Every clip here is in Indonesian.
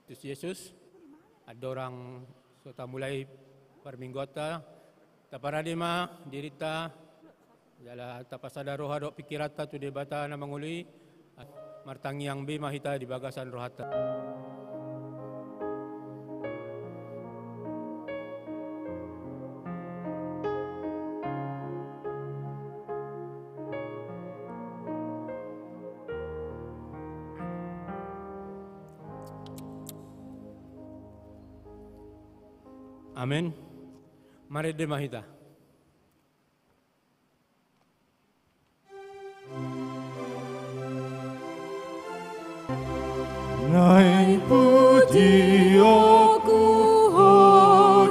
Kristus Yesus. Ada orang sudah mulai perminggota, taparadima dirita, jala tapasada roha dok pikirata tu debata na mangului, martangi yang be mahita di bagasan rohata. Amin. Mari de mahita. Ngai puji aku ho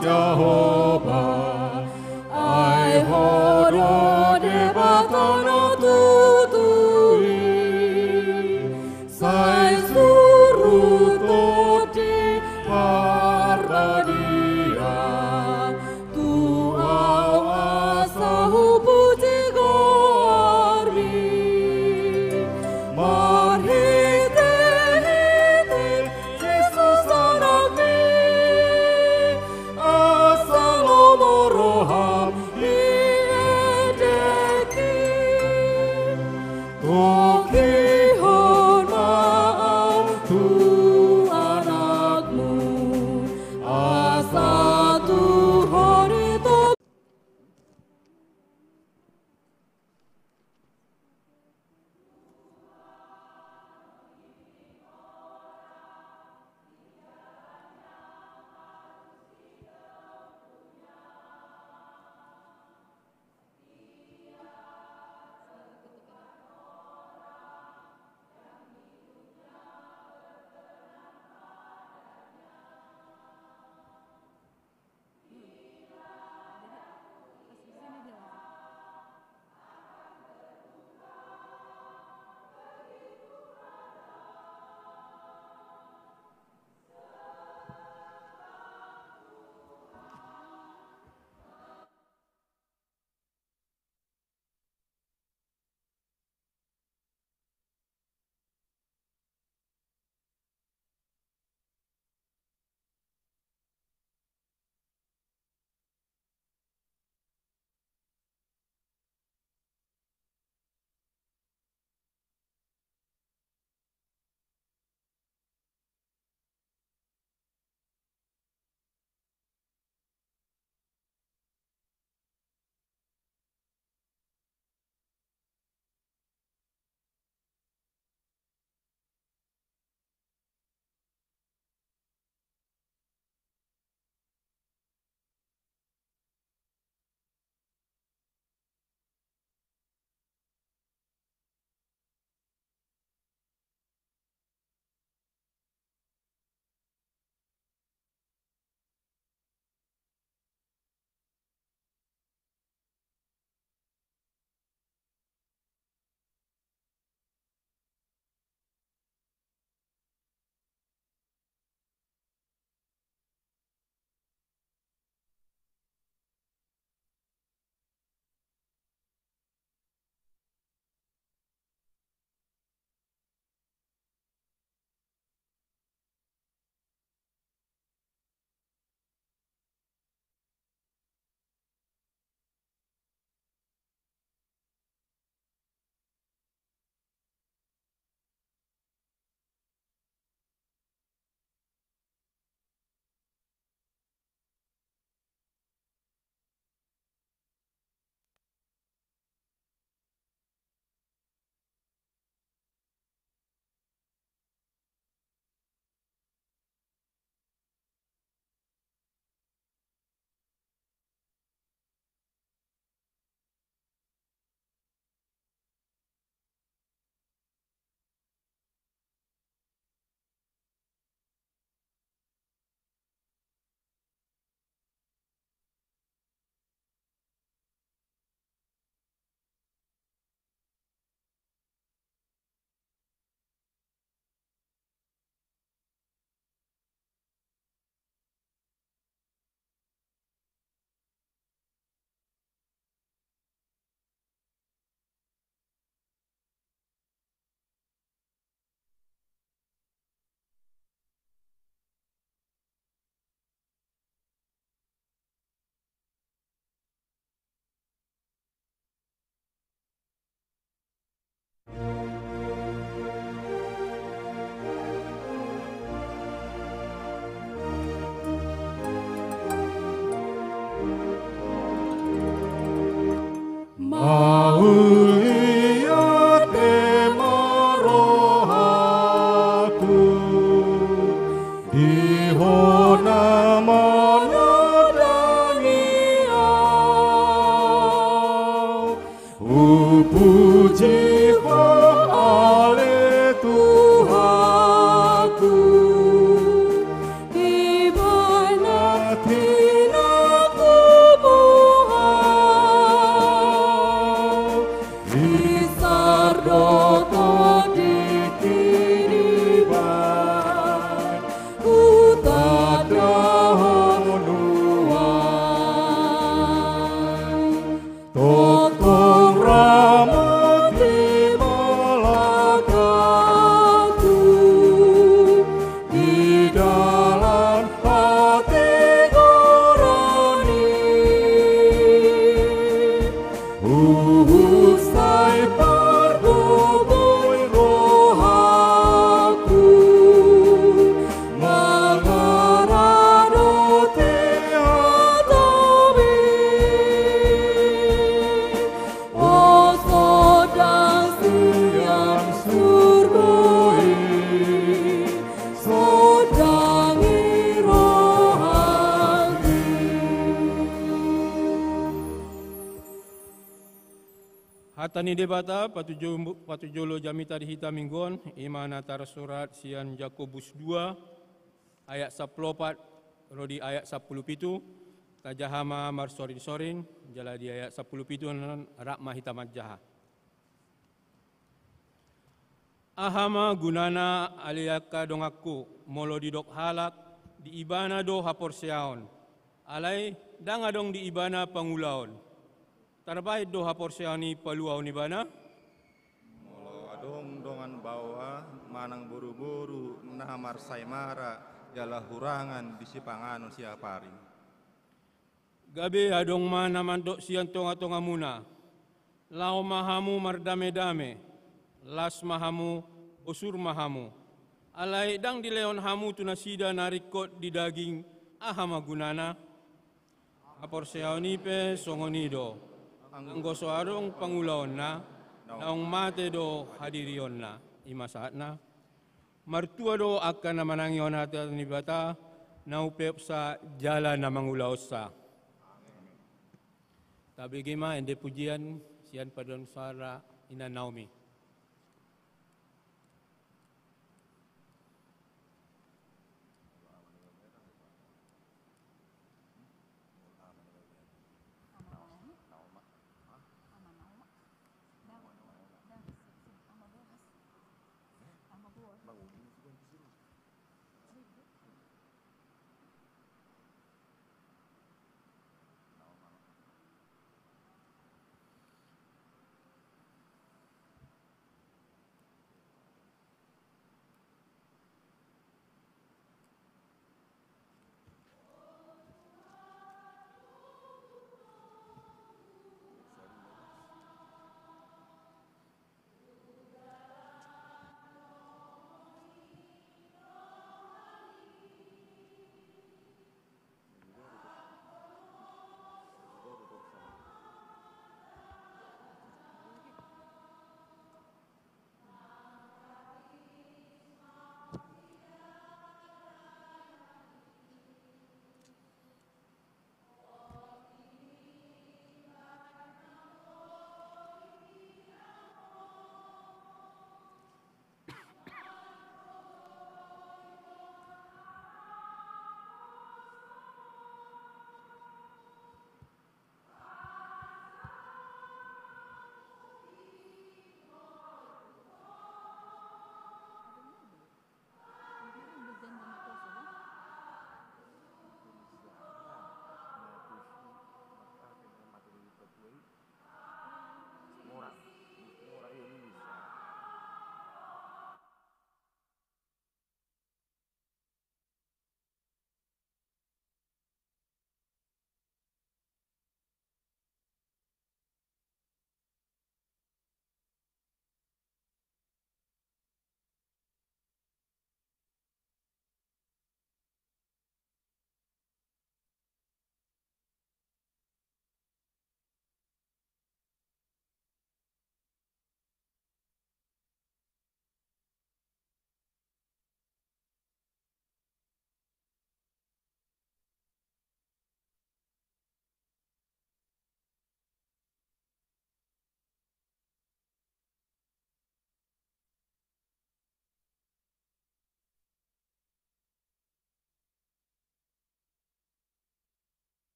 Jehovah, ai horo de batono tutui, sai suruh toti harbadia, Tuhan Aulia temaraku dihona manadaniau puji ale Tuhanku di mana tinaku buhau di sardoto di kiriban utadahonuai tokong ramati malakatu di dalam hati gorani usai pardubui rohaku mengarado tiadawi o sodang siang surgoi sodangi rohani. Hatani debata patujolo jamita dihita minggon imana tar surat sian Yakobus 2 ayat 14 rodi ayat 17 tajahama marsorin jala di ayat 17 nan rakma hitamat jaha. Ahama gunana aliaka dongaku molo didok halak di ibana do haporseaon alai dangadong di ibana pangulaon. Tarbait do haporseani paluau ni bana. Molo adong dongan bawa manang buru-buru nahamar saimara jala hurangan bisi panganon siapari. Gabe adong mana mandok sian tonga-tonga muna. Lau mahamu mardame-dame. Las mahamu usur mahamu. Alai dang di leon hamu tunasida narikot di daging ahama gunana. Haporseani pe songonido. Anggoso adong pangulaon na, naong mate do hadirion na, ima saat na. Martua do akan na manangion hati ni bata, naupep sa jala na mangulaos sa. Tabi gima, ende pujian, sian padon sara ina Naomi.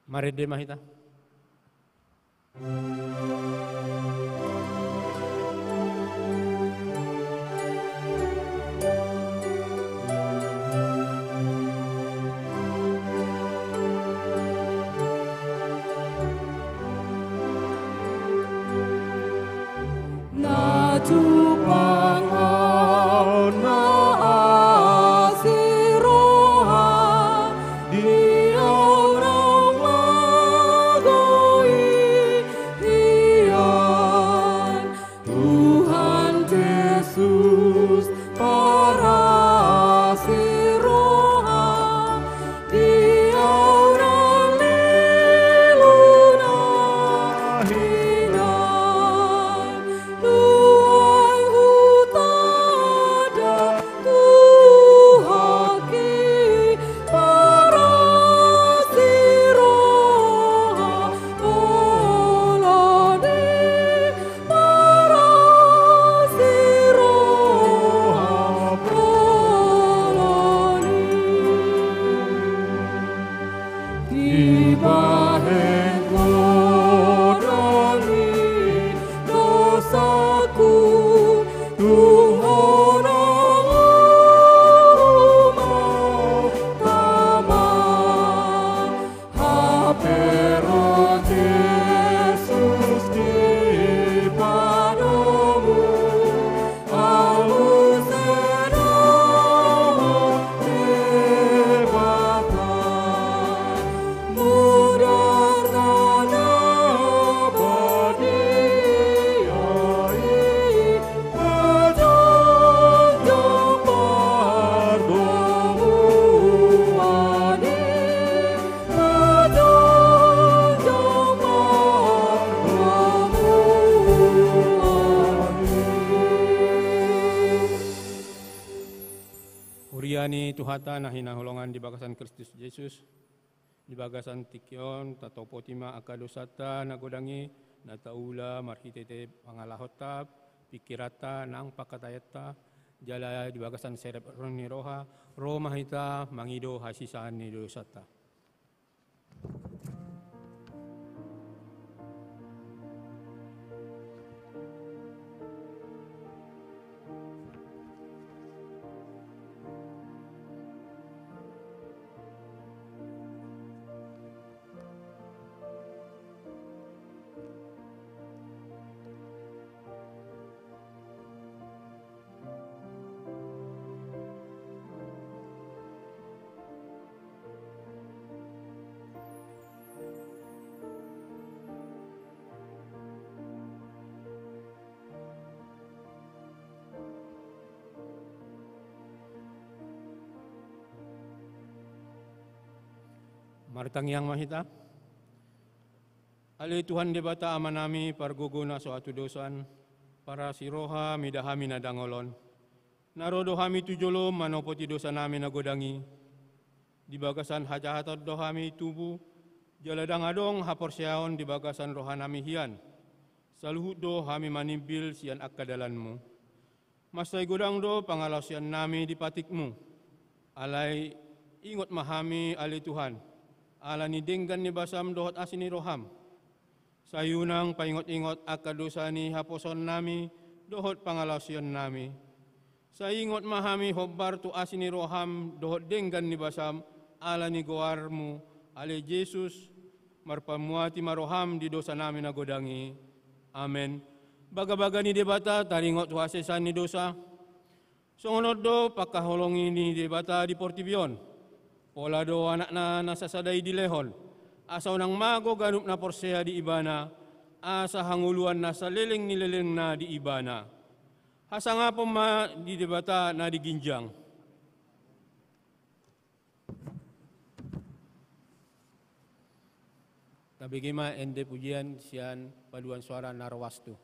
Mari de mahita. Uriani Tuhata na hinahulongan di bagasan Kristus Yesus, di bagasan Tikyon, tato potima akadosata nagodangi, nataula marhitete pangalahota, pikirata nang pakatayata, jala di bagasan serep roni roha, roh mahita mangido hasisan ni dosata. Martang yang mahita. Ali Tuhan debata amanami parguguna suatu dosan, para siroha midahami nadangolon. Narodo hami tujolo manopoti dosa nami nagodangi. Di bagasan hajahatot dohami tubuh, jaladang adong haporsiaon di bagasan rohanami hian. Saluhut do hami manimbil sian akadalanmu. Masai godang do pangalausian nami di patikmu. Alai ingot mahami ali Tuhan. Ala ni denggan ni basam dohot asini roham. Sayunang paingot-ingot akadosa ni haposon nami dohot pangalausion nami. Sayingot mahami hobbar tu asini roham dohot denggan ni basam ala ni goarmu ale Yesus marpamuati maroham di dosa nami nagodangi. Amen. Baga-baga ni debata taringot tu hasesan ni dosa. Songonod do pakaholongi ni debata di Portibion. Pola do anak na nasasadai di lehon, asa unang mago ganup na porsea di ibana, asa hanguluan na sa leleng nileleng na di ibana. Hasa nga po di debata na di ginjang. Tabigima ende pujian sian paduan suara narwastu.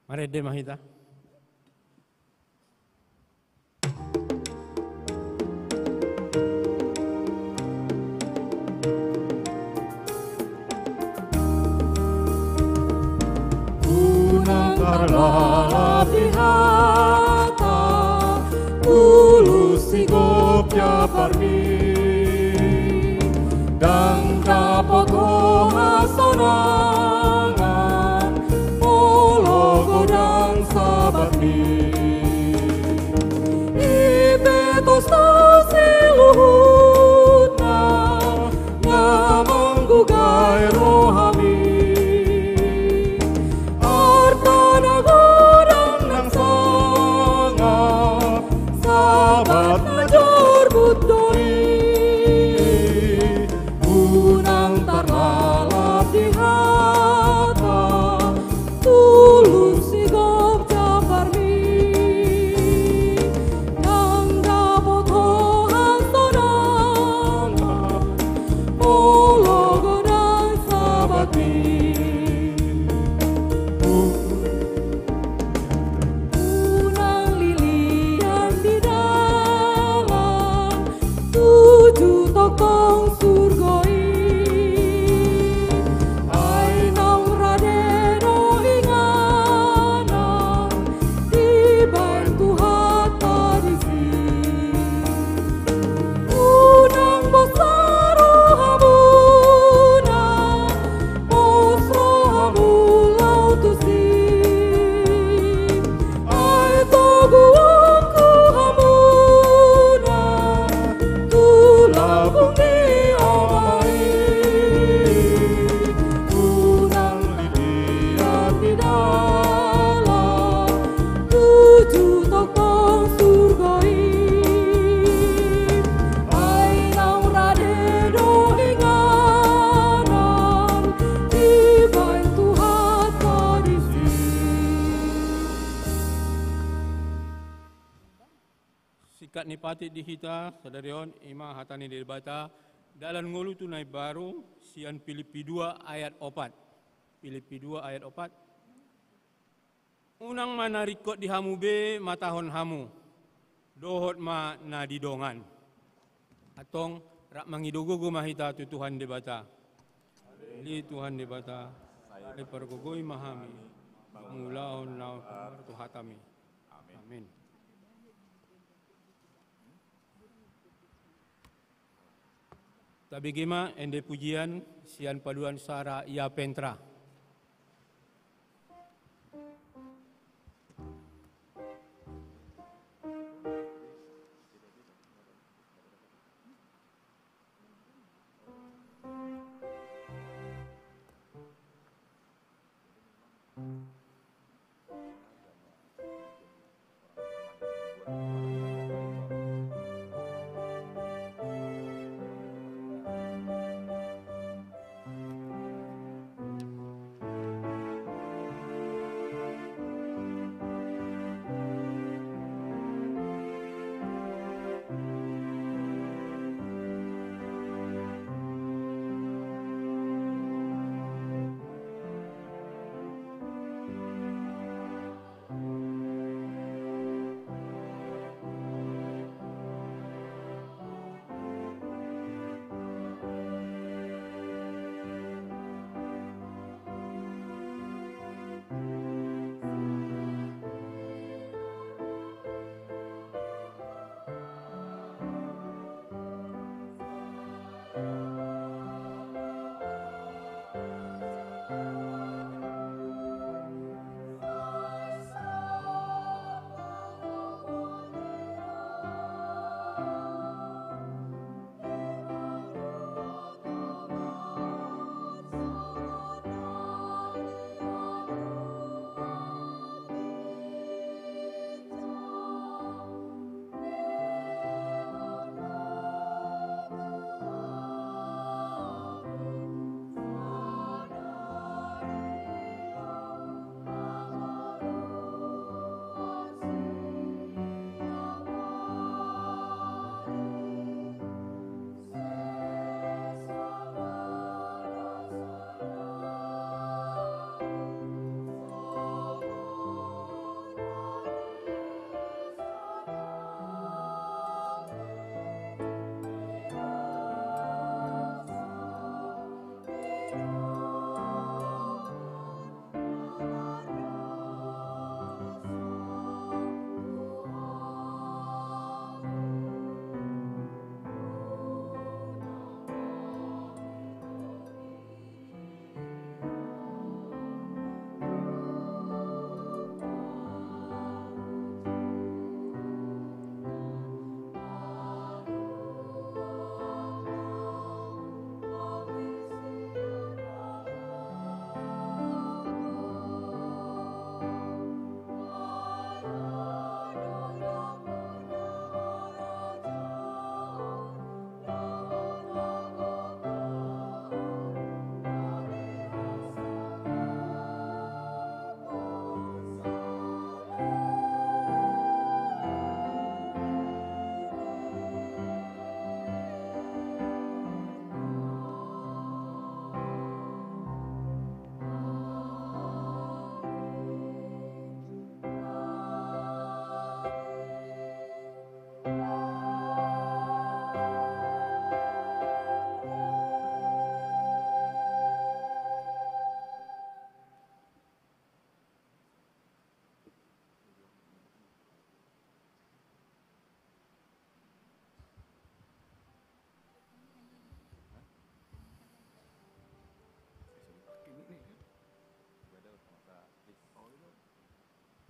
Mari de mahita. Unang terlalap di hata, tulus sigop ya parmi, dan dapat hasonangan, mologo dan sabati. Ibetos tasi luhutna, ngamang gugay rohami. Sabat najor budoi, unang terlalap di hata, tulus sigop japarmi, nang dapot hohan sonangan, mologo dan sabati. Tokong surgoi, ay nang radeno inganan, di bantu hata disi. Unang bosaro hamuna, bosro hamulau tusi, ay toguangku hamuna, tulabong di amai. Unang liliat di dalam, tujuh tokong surgoi, ay nang radeno inganan, di bantu hata disi. Sikat ni pati di hita, sadarion, ima hatani di bata, dalam ngulu tunai baru, sian Filipi 2 ayat 4. Filipi 2 ayat 4. Unang mana rikot di hamu be, matahon hamu, dohot ma na didongan. Atong rak mangidogogo mahita tu Tuhan di bata. Li Tuhan di bata, li pergogoi mahami, mulaon naon tu hatami. Amin. Tabigima ende pujian sian paduan sara ia pentra.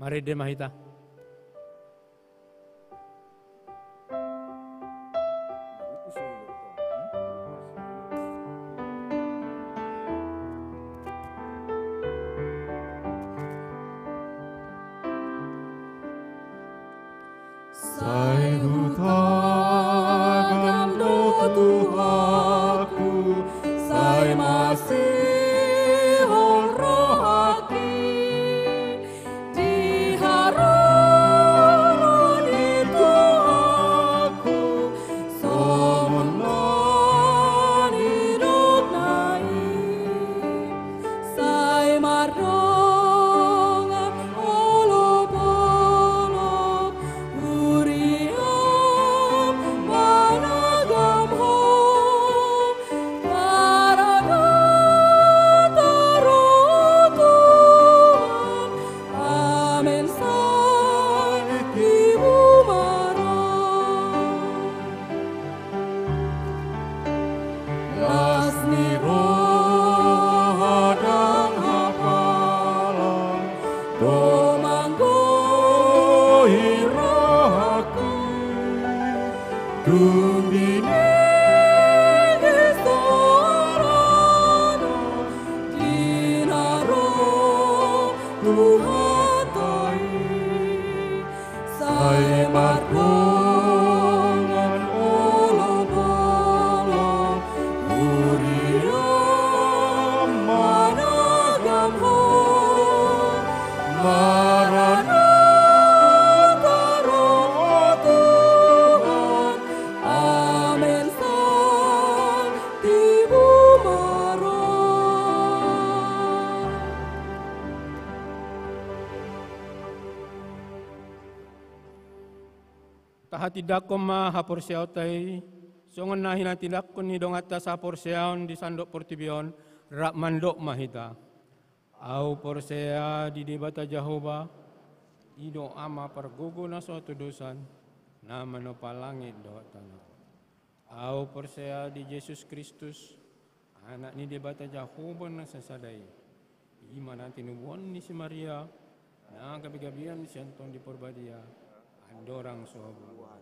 Mari de mahita. Sai hutagam do Tuhanku, sai masihon rohaki, di harapan itu aku, somenan hidup naik, sai marongan olop-olop, uriam managam ho, Tuhan, amin sai ibu marah. Lasni roh hadang hafalan, domanggo hirohaku, dumbine gestorana, dinaro Tuhan tai, sai margongan olop-olop, uriam managam ho, Maranatha roh Tuhan, amin sai tibu marah. Tahati dakom ma hapor siyaw tay, songon na hinatilak kun ni dong atas hapor siyaw di sandok portibion, rak mandok mahita. Au porsea di debata Jehovah, ido ama pergugo na suatu dosan, na manopalangit do tanah. Au porsea di Yesus Kristus, anak ni debata Jehovah na sasadai. Ima nanti nubuan ni si Maria, na gabi-gabian si Anton di Porbadia, andorang sobuan.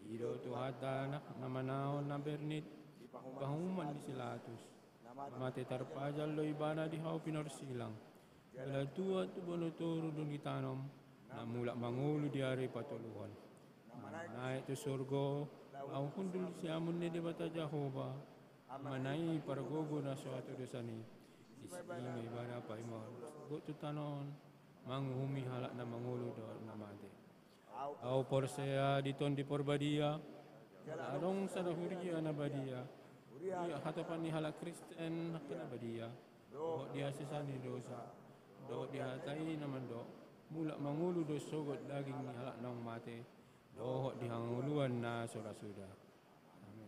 Ido tuhata anak na manaon na bernit, pahuman di silatus. Mati tarpajal lo ibana di hau pinorsilang. Kala tua tu bonotoro dun gitanom, na mulak mangulu di hari patuluhan. Naik tu surgo, au kundul siamun ni debata Jehovah, manai pargogo na suatu dosani. Isima ibana pa imon, go tu tanon, manghumi halak na mangulu do na mati. Au porsea di ton di Porbadia, arong sa dahuria na badia. Iya hatapan ni halak Kristen kena badia. Do dia sesani dosa. Do dia hatai naman do. Mulak mangulu do sogot daging ni halak nang mate. Do dihanguluan na sudah-sudah. Amin.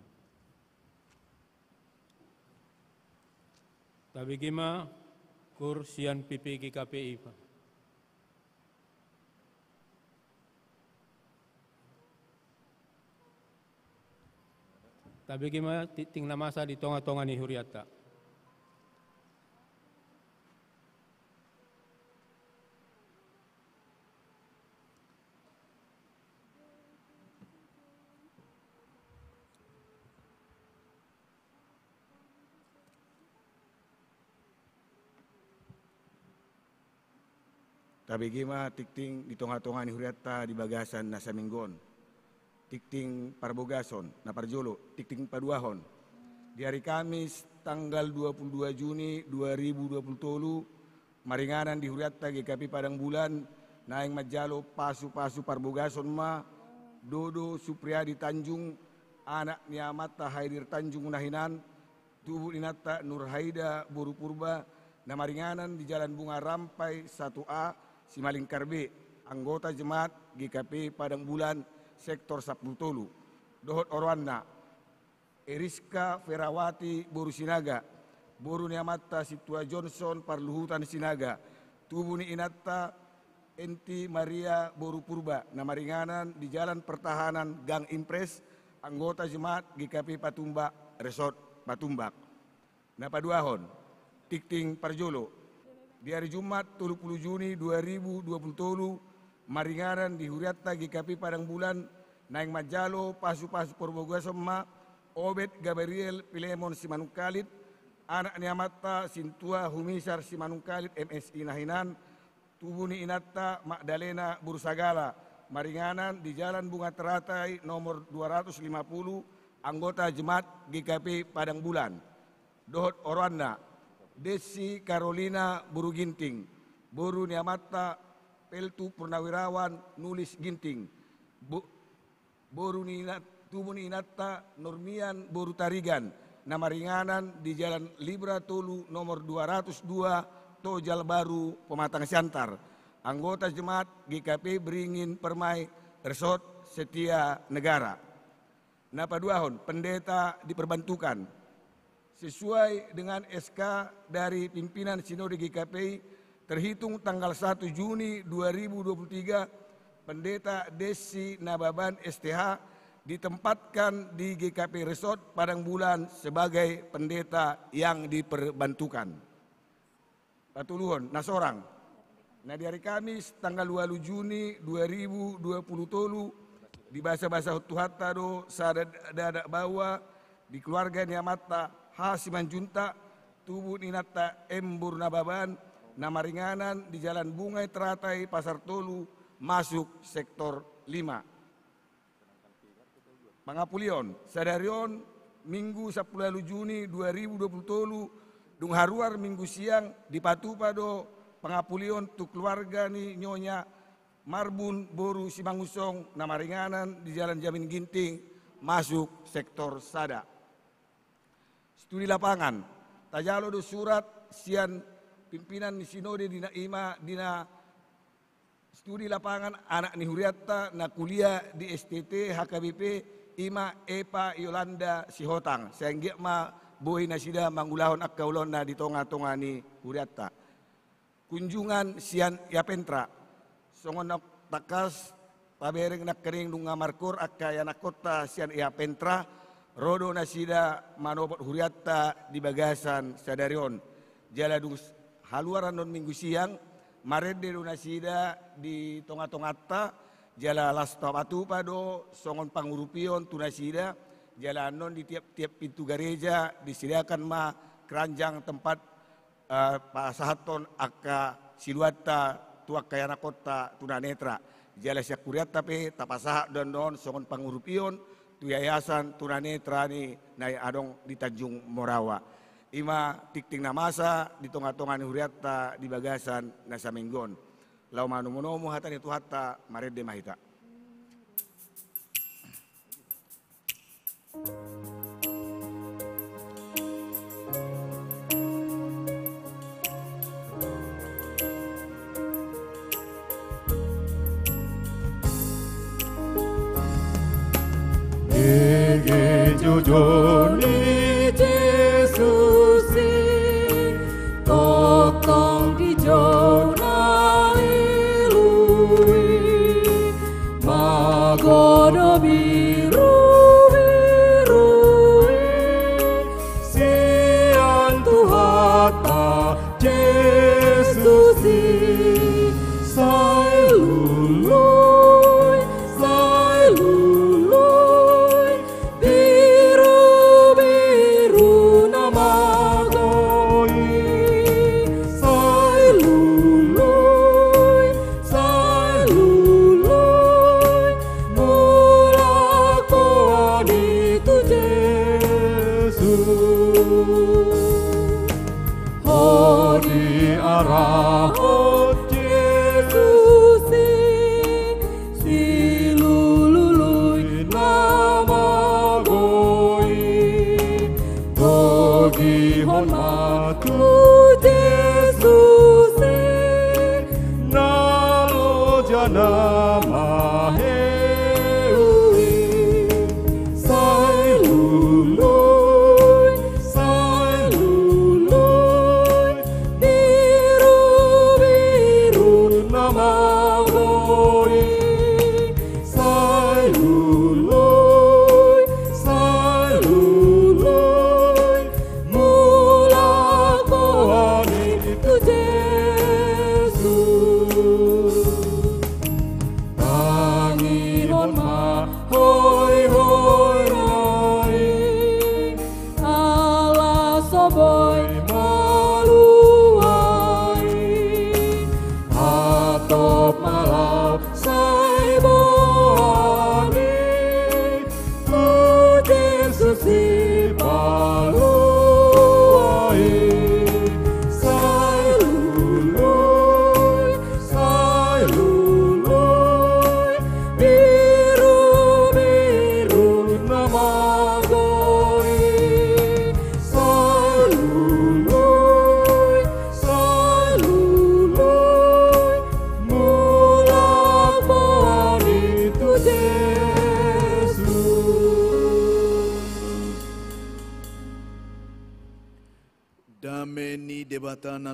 Tabi gima kursian PPG KPI pa. Tabi gima ting na masa di tonga-tonga ni Huriata. Tabi gima tikting di tonga-tonga ni Huriata di bagasan na Saminggon. Tikting parbogason na parjolo, tikting paduahon. Di hari Kamis tanggal 22 Juni 2020, maringanan di Huriata GKP Padang Bulan, naing majalo pasu-pasu parbogason ma, Dodo Supriyadi Tanjung, anak ni Amata Haidir Tanjung Nahinan, tubuh inata Nurhaida Boru Purba, na maringanan di Jalan Bunga Rampai 1A, Simaling Karbe, anggota jemaat GKP Padang Bulan, Sektor Sapultolu, Dohot Orwana, Eriska Ferawati Boru Sinaga, Boru Niamata Situa Johnson Parluhutan Sinaga, tubuh ni Inata Enti Maria Boru Purba, nama ringanan di Jalan Pertahanan Gang Impres, anggota jemaat GKP Patumbak Resort Patumbak. Napaduahon, Tikting Parjolo, di hari Jumat 30 Juni 2020 maringaran di Huriatta GKP Padang Bulan Naing Majalo Pasu-Pasu Porbogasoma Obed Gabriel Pilemon Simanungkalit anak Niamata Sintua Humisar Simanungkalit MSI Nahinan Tubuni Inatta Magdalena Bursagala maringanan di Jalan Bunga Teratai nomor 250 anggota Jemaat GKP Padang Bulan Dohot Orwana Desi Carolina Buru Ginting, Boru Niamata Peltu Purnawirawan Nulis Ginting, Boru Tubuni Inatta Nurmian Boru Tarigan, nama ringanan di Jalan Libra Tolu nomor 202 Tojal Baru Pematang Siantar, anggota Jemaat GKP Beringin Permai Resort Setia Negara. Napa duahon pendeta diperbantukan. Sesuai dengan SK dari pimpinan Sinode GKPI terhitung tanggal 1 Juni 2023 Pendeta Desi Nababan STH ditempatkan di GKP Resort Padang Bulan sebagai pendeta yang diperbantukan. Patuluhon nasorang. Nah di hari Kamis tanggal 2 Juni 2020 tolu di bahasa-bahasa Tuhatta do sadada bawa di keluarga Niamata Hasiman Junta, Tubuh Ninata Embur Nababan, nama ringanan di Jalan Bungai Teratai, Pasar Tolu, masuk sektor 5. Pangapulion, Sadarion, Minggu 10 Juni 2020 tolu, Dung Haruar Minggu siang di Patupado, Pangapulion tu keluarga ni Nyonya Marbun Boru Simangusong, nama ringanan di Jalan Jamin Ginting, masuk sektor Sada. Studi lapangan, tajalo do surat sian pimpinan ni Sinode dina ima dina studi lapangan anak ni Huriatta na kuliah di STT HKBP ima Epa Yolanda Sihotang. Sehingga ma boy na sida mangulahon akkaulon na di tonga-tonga ni Huriatta. Kunjungan sian Yapentra, songon nak takas pabereng nak kering dunga markur akka yanakota sian Yapentra. Rodo nasida manopot Huriatta di Bagasan Sadarion. Jala dus haluaran non minggu siang, marede do nasida di tonga-tongata, jala lasta batu pado, songon pangurupion tu nasida, jala non di tiap-tiap pintu gereja disediakan ma keranjang tempat pasahaton akka siluata tuak kayana kota tunanetra. Jala siak Huriatta pe tapasaha don songon pangurupion, tu yayasan tunanetra ni na adong di Tanjung Morawa. Ima tikting namasa di tonga-tonga ni Huriatta di Bagasan na Saminggon. Lau manu-monomo hata ni Tuhatta marede mahita. Jujuni Yesusi Tokong di jona ilui Magono biru-birui Sian Tuhata Yesusi Sai lului, sai lului Biru-biru nama goi Sai lului, sai lului Mula koani tu Yesus Hodi arahot Yesusi Si lului nama goi Gogi honmatu Yesusi Nalo janama heui Sai lului, sai lului Biru-biru nama goi Sai lului, sai lului Mula koani tu Yesus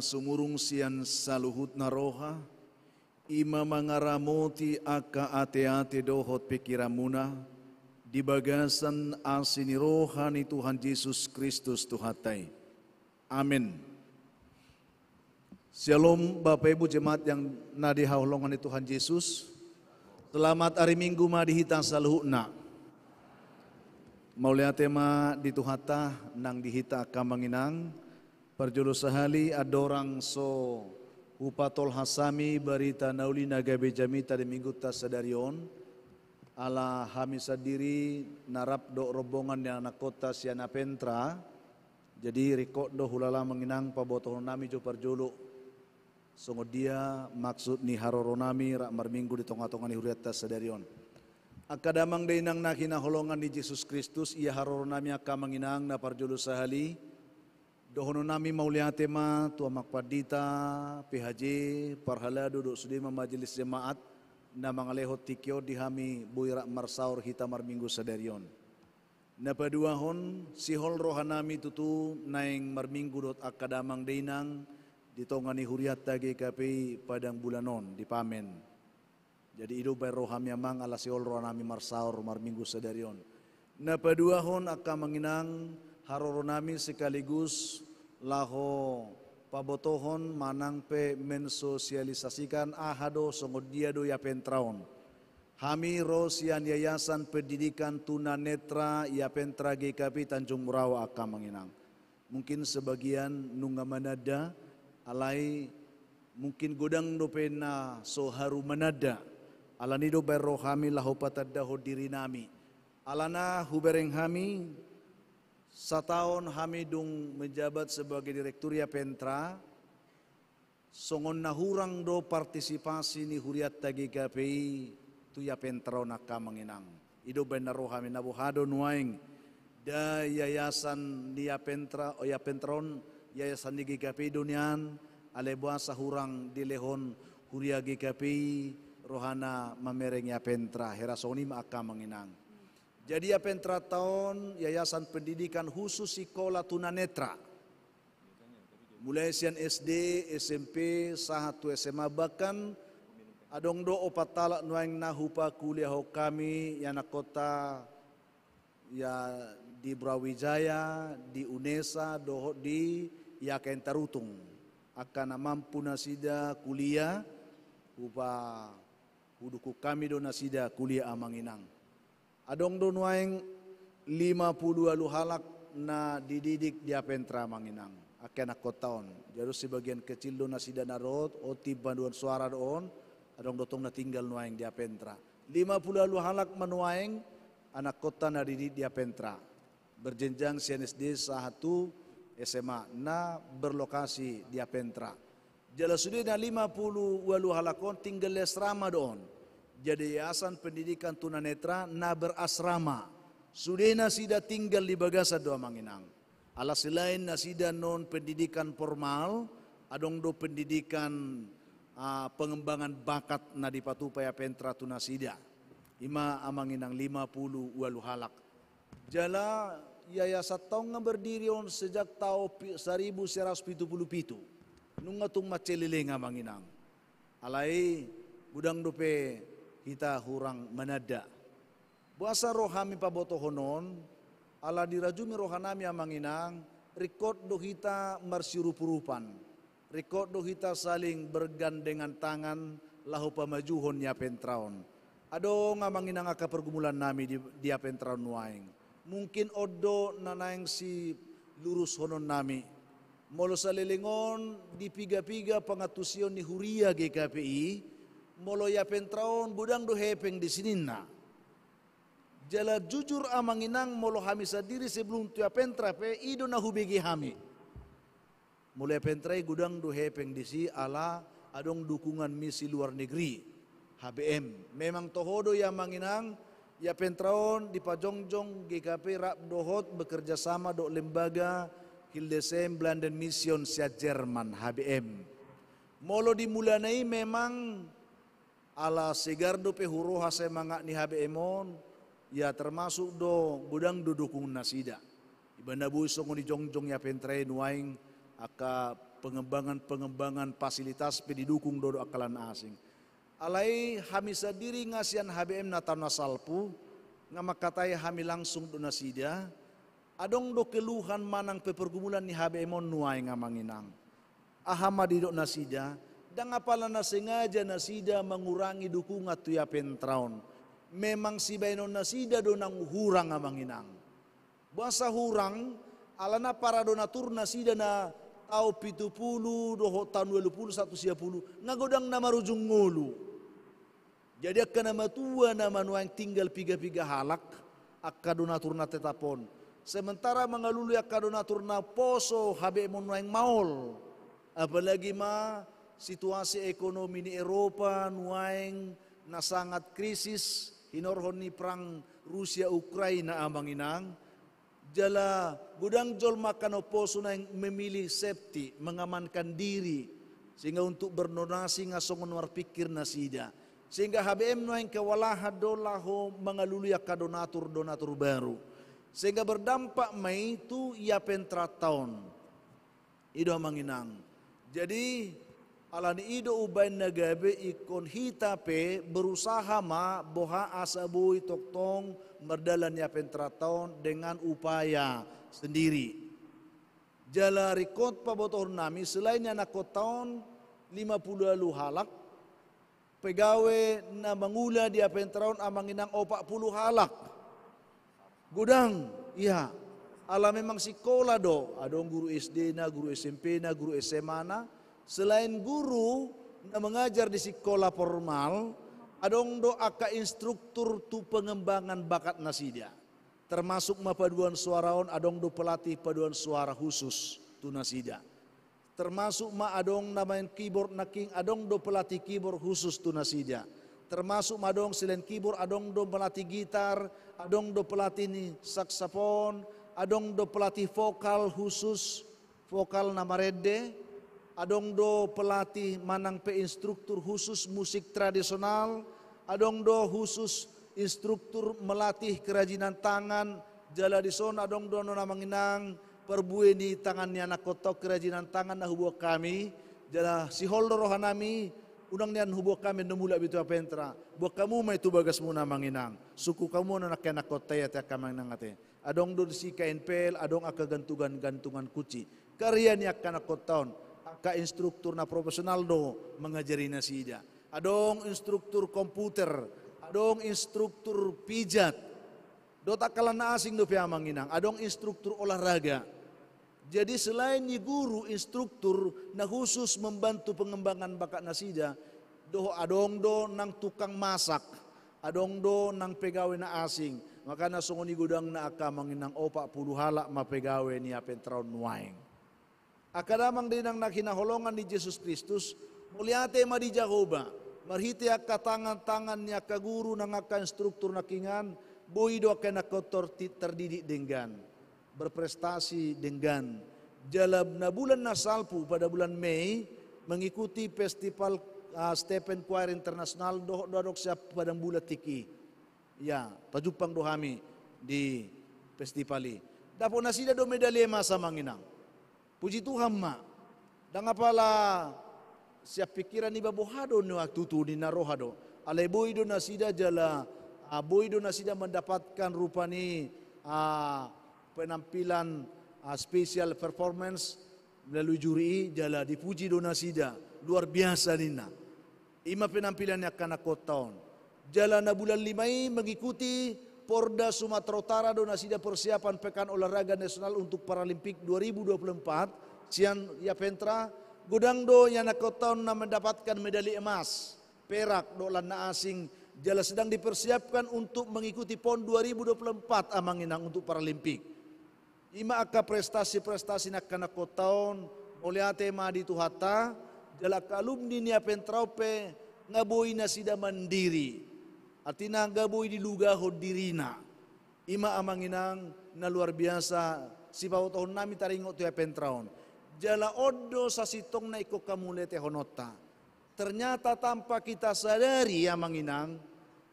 sumurung sian saluhut naroha, ima mangaramoti aka ate-ate dohot pikiramuna, di bagasan asini rohani Tuhan Yesus Kristus Tuhatai. Amin. Shalom Bapak Ibu jemaat yang nadihaulongan Tuhan Yesus. Selamat hari Minggu ma dihita saluhuna. Maulia tema di Tuhata nang dihita kamanginang. Perjulu sahali adorang so upatol hasami barita nauli naga bejamita di minggu tas sadarion. Ala hami sadiri narap do rombongan yang anak kota siana pentra. Jadi rikok do hulala menginang pabotohon nami jo perjulu. Songo dia maksud ni haroronami rak marminggu di tonga-tonga ni huriat tas sadarion. Akadamang dainang nakina holongan di Yesus Kristus ia haroronami aka menginang na parjulu sahali. Dohono nami maulia tema tua makpadita PHJ parhala duduk sudima majelis jemaat na mangalehot tikyo dihami buirak marsaur hita marminggu sadarion. Na paduahon sihol rohanami tutu naing marminggu dot akadamang dainang ditongani huriat GKP padang bulanon di pamen. Jadi idu bay rohami amang ala sihol rohanami marsaur marminggu sadarion. Na paduahon aka manginang haroronami sekaligus laho pabotohon manang pe mensosialisasikan ahado songodiado ya pentraon. Hami rosian yayasan pendidikan tunanetra ya pentra GKP Tanjung Murawa aka manginang. Mungkin sebagian nunga manada alai mungkin godang dopena soharu manada alani do bayro hami laho patadaho diri nami. Alana hubereng hami Satahun kami dung menjabat sebagai direktur ya pentra, songon nahurang do partisipasi ni huriat tagi KPI tu ya pentra naka menginang. Ido benaro kami nabuhado nuaing da yayasan di ya pentra o ya pentron yayasan di GKPI dunian alebua sahurang di lehon huria GKPI rohana mamereng ya pentra herasoni maka menginang. Jadi ya pentra tahun yayasan pendidikan khusus sekolah tunanetra. Mulai sian SD, SMP, sahatu SMA bahkan adong do opatala nuang nahupa kuliah kami yang kota ya di Brawijaya, di UNESA, doho di Yaken Tarutung. Akan mampu nasida kuliah upa huduku kami do nasida kuliah amanginang. Adong do nuaing 50 alu halak na dididik dia pentra manginang. Akan aku tahun. Jadi sebagian kecil do nasida narot, oti banduan suara doon, adong dotong na tinggal nuaing dia pentra. 50 alu halak manuaing anak kota na dididik dia pentra. Berjenjang CNSD sahatu SMA na berlokasi dia pentra. Jala sudah na 50 alu halakon tinggal asrama doon. Jadi yayasan pendidikan tunanetra na berasrama. Sudah nasida tinggal di bagasa doa manginang. Ala selain nasida non pendidikan formal, adong do pendidikan pengembangan bakat na dipatupaya pentra tunasida. Ima amanginang 50 walu halak. Jala yayasan taong nga berdiri on sejak tahun 1977. Nung atung maceliling amanginang. Alai budang dope kita hurang manada. Buasa rohami pabotohonon, ala dirajumi rohanami amanginang, rekod do kita marsirupurupan, rekod do kita saling bergandengan tangan, lahu pamajuhon ya pentraon. Ado ngamanginang aka pergumulan nami di pentraon nuaing. Mungkin odo nanaing si lurus honon nami. Molo salilingon di piga-piga pangatusion ni huria GKPI, molo ya pentraon budang do hepeng di sininna. Jala jujur amanginang molo hami sadiri sebelum tu ya pentra pe ido na hubegi hami. Molo ya pentrai gudang do hepeng di si ala adong dukungan misi luar negeri HBM. Memang tohodo ya manginang ya pentraon di pajongjong GKP rak dohot bekerja sama do lembaga Hildesheim Belanden Mission sia Jerman HBM. Molo dimulanai memang ala segardo pe huroha semanga ni HBMon ya termasuk do budang do dukung nasida. Ibanda bui songo ni jongjong ya pentrae nuaing aka pengembangan fasilitas pendidukung dodo akalan asing. Alai hami sadiri ngasian HBM natana salpu, ngamakatai hami langsung do nasida, adong do keluhan manang pepergumulan ni HBM on nuai ngamanginang. Ahama di do nasida, dan apalan na sengaja nasida mengurangi dukungan tuya pentraun. Memang si bainon nasida do nang hurang ngamanginang. Bahasa hurang, alana para donatur nasida na tau 70 doho tahun 20 110 ngagodang nama rujung ngulu. Jadi akka nama tua nama nuang tinggal piga-piga halak akka donatur na tetapon. Sementara mengalului akka donatur na poso HBM nuang maol. Apalagi ma situasi ekonomi di Eropa nuang na sangat krisis hinorhon ni perang Rusia Ukraina amanginang. Jala gudang jol makan oposo na yang memilih safety, mengamankan diri sehingga untuk berdonasi ngasongon warpikir nasida sehingga HBM no yang kewalaha dolaho mengalului ka donatur baru sehingga berdampak mai itu ia pentra tahun ido manginang. Jadi alani ido ubain nagabe ikon hitape berusaha ma boha asabui toktong merdalan ya pentra tahun dengan upaya sendiri. Jala rikot pabotor nami selain anak tahun 50 lalu halak pegawai na mangula dia pentraun amanginang 40 halak. Gudang, iya. Ala memang sekolah do, adong guru SD na, guru SMP na, guru SMA na. Selain guru na mengajar di sekolah formal, adong do aka instruktur tu pengembangan bakat nasida. Termasuk paduan suaraon adong do pelatih paduan suara khusus tu nasida. Termasuk ma adong namain keyboard naking adong do pelatih keyboard khusus tu nasida. Termasuk ma adong selain keyboard adong do pelatih gitar, adong do pelatih ni saksafon, adong do pelatih vokal khusus, vokal namarede, adong do pelatih manang pe instruktur khusus musik tradisional, adong do khusus instruktur melatih kerajinan tangan, jala di son adong do nona manginang perbue di tangannya anak kotok kerajinan tangan na hubo kami, jala si holdo rohanami unang nian hubo kami nemula bitu apentra, buat kamu ma itu bagas muna manginang, suku kamu na anak kota ya ta kamanang ate, adong do si KNPL, adong aka gantungan kuci, karya ni anak kotaon. Ka instruktur na profesional do mengajari nasida. Adong instruktur komputer, adong instruktur pijat. Do takalan na asing do piamanginang, adong instruktur olahraga. Jadi selain ni guru instruktur na khusus membantu pengembangan bakat nasida, do adong do nang tukang masak, adong do nang pegawai na asing. Maka nasongoni gudang na aka manginang 40 halak ma pegawai ni apentraun nuaing. Akadamang din ang nakinaholongan ni Jesus Kristus, muliate ma di Jehovah, marhiti ak katangan-tangan niya kaguru ng aka instruktur na kingan, buido ak nakotor terdidik dengan, berprestasi dengan. Jalab na bulan na salpu pada bulan Mei, mengikuti festival Stephen Choir International dodok siya pada bulan tiki. Ya, tajupang dohami di festivali. Dapo nasida do medalya masa manginang. Puji Tuhan ma, dan apala siap pikiran ni babohado ni waktu tu ni narohado. Alai boido nasida jala, boido nasida mendapatkan rupa ni penampilan special performance melalui juri jala dipuji do nasida luar biasa nina. Ima penampilannya kana kotaon. Jala na bulan 5 mengikuti Porda Sumatera Utara do nasida persiapan Pekan Olahraga Nasional untuk Paralimpik 2024. Sian ya pentra gudang do yang nakotaon na mendapatkan medali emas, perak do lana asing jala sedang dipersiapkan untuk mengikuti PON 2024 amanginang untuk Paralimpik. Ima aka prestasi-prestasi nak nakotaon oleh atema di tuhata jala kalumni nia pentraupe ngaboi nasida mandiri. Artinya gaboy di lugaho dirina. Ima amanginang na luar biasa si bawat tahun nami taringo tu ya pentraon. Jala odo sa sitong na iko kamulete honota. Ternyata tanpa kita sadari amanginang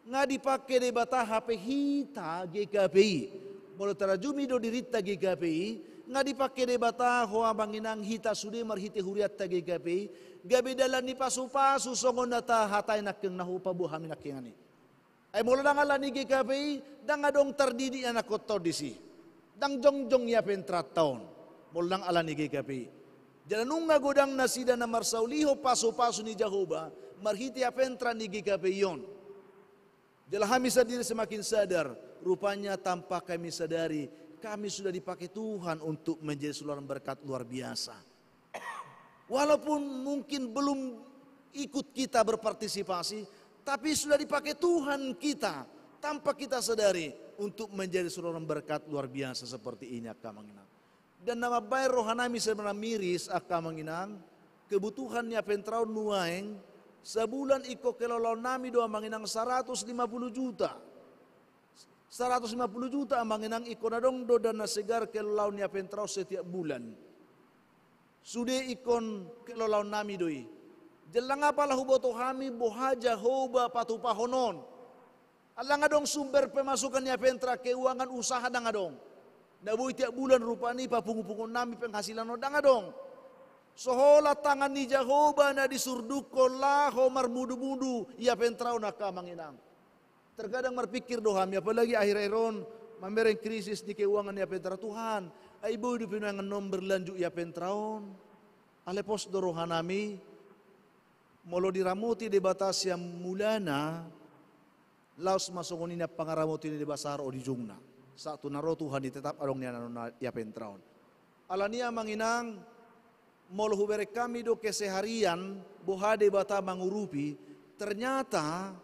nga dipake de bata HP hita GKPI. Molo tarajumi do dirita GKPI nga dipakai de bata hoa manginang hita sude marhite huriat tagi gabi gabi dalan ni pasu-pasu songon nata hatay nakeng nahupa buhami nakengani ay mula nang alani gabi dang adong tardidi anak kotor disi dang jongjong ya pentrat taon mula nang alani gabi jalanung nga godang nasida na marsauliho pasu-pasu ni Jehovah marhite ya pentra ni gabi yon. Kami sendiri semakin sadar, rupanya tanpa kami sadari, kami sudah dipakai Tuhan untuk menjadi saluran berkat luar biasa. Walaupun mungkin belum ikut kita berpartisipasi, tapi sudah dipakai Tuhan kita tanpa kita sadari untuk menjadi saluran berkat luar biasa seperti ini akan menginang. Dan nama baik rohanami sebenarnya miris akan menginang, kebutuhannya pentrau nuaeng, sebulan iko kelolon nami doa manginang 150 juta. 150 juta manginang iko nadong do dana segar kelolon ya pentrau setiap bulan. Sude ikon kelolon nami doi. Jelang apalah huboto kami bohaja hoba patupahonon. Alang adong sumber pemasukan ya pentra keuangan usaha dang adong. Daboy tiap bulan rupani papungu-pungun nami penghasilan dang adong. Sohola tangan ni Jehovah na disurdukko laho marmudu-mudu ia pentrau na kamanginang. Terkadang berpikir dohami apalagi akhir-akhiron mambereng krisis di keuangan ia pentrau Tuhan. Ay boy di pinangan nom berlanjut ia pentraun. Alepos do rohanami molo diramuti di batas yang mulana laos masukon ini pangaramuti di basar o di jungna. Satu naro Tuhan ditetap adong niya ia pentraun. Alania manginang molo hubere kami do keseharian bohade bata mangurupi ternyata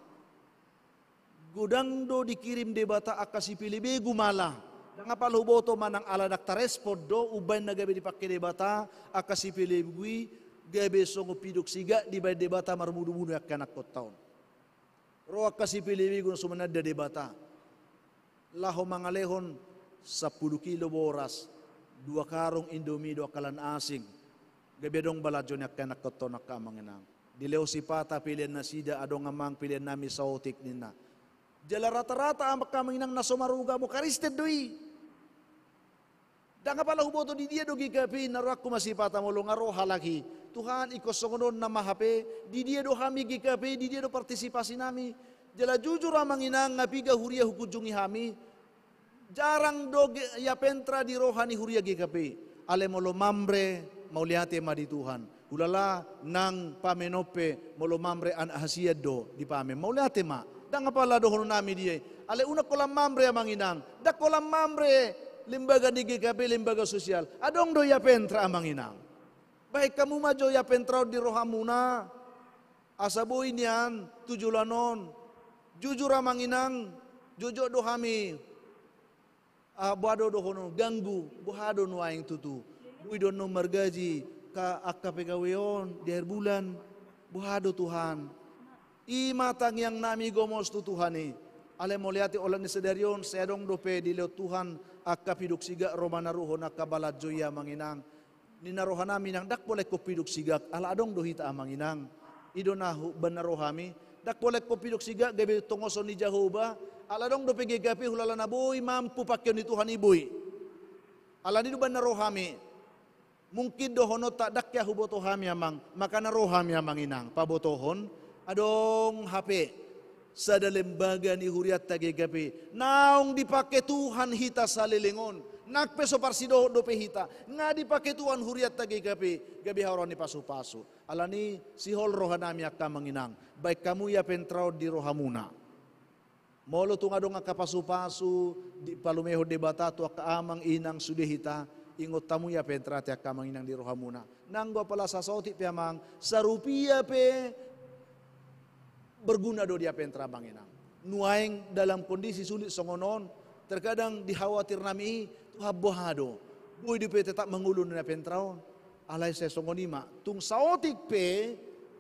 gudang do dikirim de bata akasipili begu malah ngapal huboto manang ala dakta respod do ubain na gabi dipakai de bata akasipili bui gabi songo piduk siga di bay de bata marmudu-mudu yak kanak taon ro akasipili begu sumanada de bata laho mangalehon 10 kilo boras 2 karung indomie 2 kalan asing gabi dong balajo niya kanak koto nakamanginang. Dileo si pata pilihan na sida adong amang pilihan nami sa otik nina. Jala rata-rata ang makamanginang nasumaruga mo karisted doi. Danga pala huboto di dia do gigapi naruak ko masipata mo lungaro halaki. Tuhan ikosongonon na mahape di dia do hami gigapi di dia do partisipasi nami. Jala jujur amanginang ngapiga huria hukujungi hami. Jarang do ya pentra di rohani huria gigapi. Ale molo mambre mauliate ma di Tuhan. Ulala nang pamenope molo mamre an ahasiad do di pame. Mauliate ma. Dang apala do hono nami dia. Ale una kolam mamre amanginang. Da kolam mamre lembaga di GKP lembaga sosial. Adong do ya pentra amanginang. Baik kamu majo ya pentra di rohamuna. Asaboy niyan tujulanon. Jujur amanginang. Jojo do hami. Buado do hono ganggu. Buhado nuaing tutu. We don't know margaji ka akka pegaweon di akhir bulan buhado Tuhan imatang yang nami gomos tu Tuhani ale moliati olan ni sedarion sedong dope di leo Tuhan akka piduk siga romana ruho nakka baladjoya manginang ninarohan nami nang dak boleh ko piduk sigak ala adong dohita amanginang idonahu banarohami dak boleh ko piduk siga gabe tongoson ni Jehovah ala dong dope gegapi hulala na boy mampu pakyon ni Tuhan iboy ala ni banarohami mungkin dohono tak dak ya huboto hami amang maka narohami amang inang pabotohon adong HP sada lembaga ni huriat tagegapi naong dipakai Tuhan hita salilingon nakpeso parsido dope hita nga dipakai Tuhan huriat tagegapi gabi haron ni pasu-pasu alani sihol rohanami akka manginang baik kamu ya pentrao di rohamuna molo tungadong akka pasu-pasu di palumeho debata tu akka amang inang sudehita ingot tamu ya pentra tiak kamang inang di rohamuna nanggo pala sasauti piamang sarupia pe berguna do dia pentra banginang nuaing dalam kondisi sulit songonon terkadang dikhawatir nami tu habohado boy di pe tetap mengulun na pentraon alai saya songonima tung sautik pe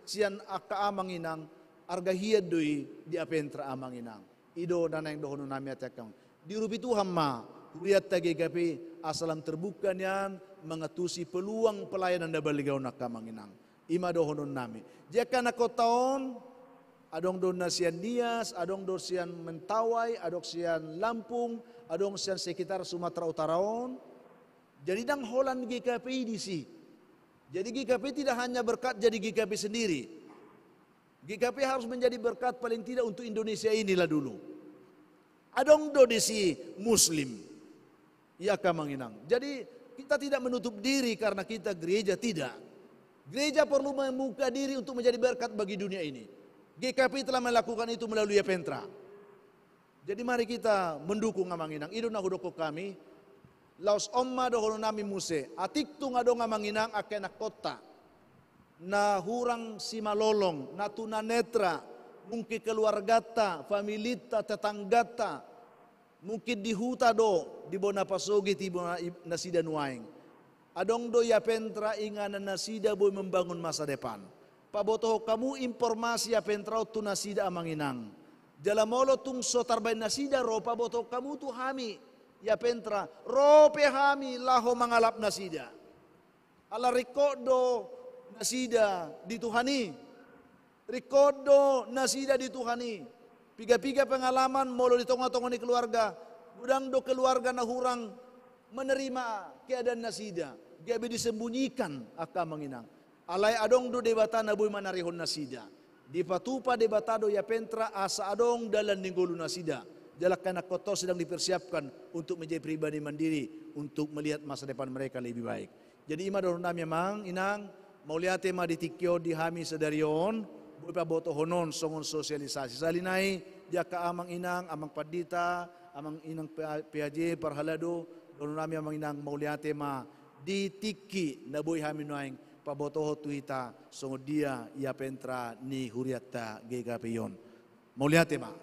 sian akka amang inang arga hiad doi dia pentra amang inang ido danang dohono nami atiak dirupi Tuhan ma Huriat tagegapi asalam terbuka niyan mengetusi peluang pelayanan da baligaw na kamanginang. Ima dohonon nami. Jika nakotaon adong don na siyan Nias, adong don siyan Mentawai, adong siyan Lampung, adong siyan sekitar Sumatera Utaraon. Jadi dang holan GKP di si. Jadi GKP tidak hanya berkat jadi GKP sendiri. GKP harus menjadi berkat paling tidak untuk Indonesia inilah dulu. Adong do desi Muslim. Ya kamanginang. Jadi kita tidak menutup diri karena kita gereja, tidak. Gereja perlu membuka diri untuk menjadi berkat bagi dunia ini. GKP telah melakukan itu melalui Pentra. Jadi mari kita mendukung ngamanginang. Ido na hudoko kami. Laos omma dohono nami muse. Atik tu ngado ngamanginang akena kota. Na hurang si malolong, na tunanetra, mungkin keluargata, familita, tetanggata, mungkin di huta do, di bona pasogi, di bona nasida nuaing. Adong do ya Pentra ingana nasida boy membangun masa depan. Pabotoh kamu informasi ya Pentra tu nasida amanginang. Jalamolo tung sotarbain nasida ro pabotoh kamu tu hami ya Pentra ro pe hami laho mangalap nasida. Ala rikodo nasida dituhani. Rikodo nasida dituhani. Piga-piga pengalaman molo di tengah-tengah ni keluarga. Udang do keluarga na hurang menerima keadaan nasida. Gabi disembunyikan aka menginang. Alai adong do debata na boy manarihon nasida. Di patupa debatado ya Pentra asa adong dalam ninggulu nasida. Jalak anak koto sedang dipersiapkan untuk menjadi pribadi mandiri. Untuk melihat masa depan mereka lebih baik. Jadi ima doron nami mang inang. Mau lihat tema di tikyo di hami sedarion. Boy pa boto honon songon sosialisasi. Salinay dia ka amang inang, amang padita, amang inang PAJ, parhalado. Doron nami amang inang mau lihat tema di tiki na boy hami noaing. Pabotoho tuita songo dia ya Pentra ni huriata GKP-yon. Mau lihat tema.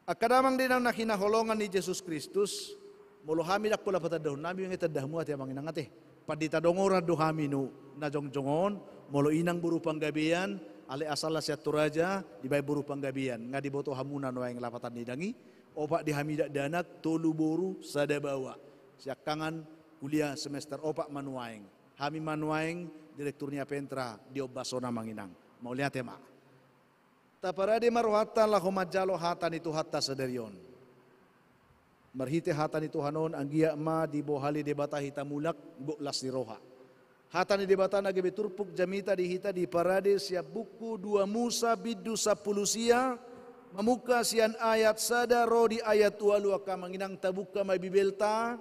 Akadamang din ang nakinaholongan ni Jesus Kristus. Molo hami dak pula patadahon. Nami yung itadahmu at yamang inang ate. Padita dongora do hami no na jongjongon. Molo inang buru panggabian. Ale asala siya turaja. Dibay buru panggabian. Nga diboto hamuna no ang lapatan ni dangi. Opak di hami dak danat. Tolu boru sadabawa. Siya kangan kuliah semester opak manuaing. Hami manuaing direkturnya Pentra di Obasona manginang. Mau lihat tema. Taparade maruhata laho majalo hatan itu hatta sederion. Marhite hatan itu hanon anggia ma di bohali debata hitamulak buklas di roha. Hatan di debata nage beturpuk jamita di hita di parade siap buku 2 Musa bidu 10 sia. Memuka sian ayat sadaro di ayat 2 aka manginang tabuka may bibelta.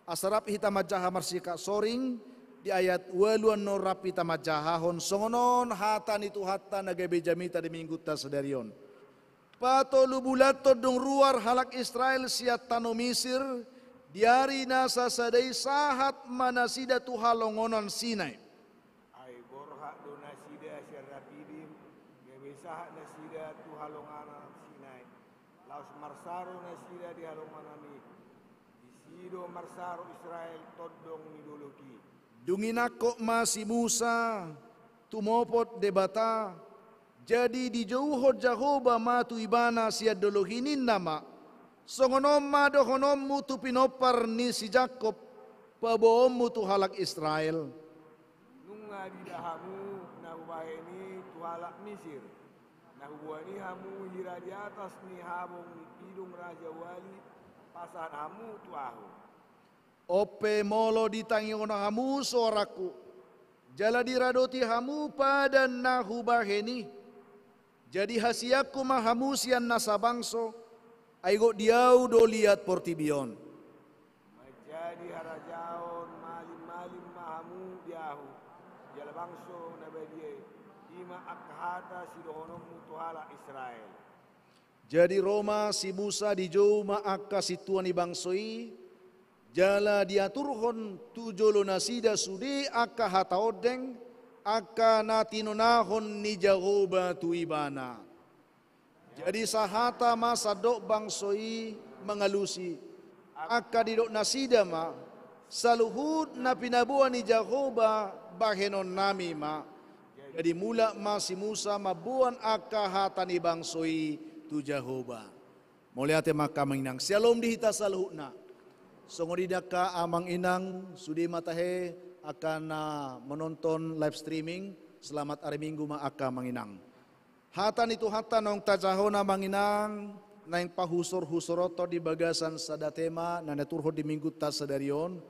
Asarap hita majaha marsika soring. Di ayat 8 no rapi tamajahahon songonon hatan itu hatan nagabe jamita di minggu ta sedarion. Pato lubulato dong ruar halak Israel siat tano Misir diari nasa sadai sahat manasida tu halongonon Sinai. Ay borha do nasida siya rapidim, gabi sahat nasida tu halongonon Sinai. Laos marsaro nasida di halongonami. Disido marsaro Israel todong nidologi. Dunginako ma si Musa tumopot debata jadi di jauhod Jahoba matu ibana siya dolohinin nama songonom ma dohonom mutu pinopar ni si Jacob paboom mutu halak Israel. Nunga di dahamu nahubaheni tu halak Misir. Nahubuani hamu hira di atas ni habong ni pidung Raja Wali pasar hamu tu ahu. Ope molo ditangi ona hamu soraku. Jala diradoti hamu pada nahubaheni. Jadi hasiaku mahamu sian nasabangso. Aigo diau do lihat portibion. Menjadi harajaon malim-malim mahamu diahu. Jala bangso nabadie. Ima akhata sidohonom mutuhala Israel. Jadi Roma si Musa di jauh maaka situan bangsoi. Jala diaturhon tujolo nasida sudi aka hataodeng aka natinonahon ni Jahoba tuibana. Jadi sahata masa dok bangsoi mengalusi aka didok nasida ma saluhud na pinabuan ni Jahoba bahenon nami ma. Jadi mula ma si Musa mabuan aka hatani bangsoi tu Jahoba. Muliate maka menginang sialom dihita saluhudna. Songodidaka amang inang sudi matahe akan menonton live streaming. Selamat hari Minggu maaka manginang. Hatan itu hatan nong tajahona manginang naing pahusur-husuroto di bagasan sadatema nanaturho di minggu ta sadarion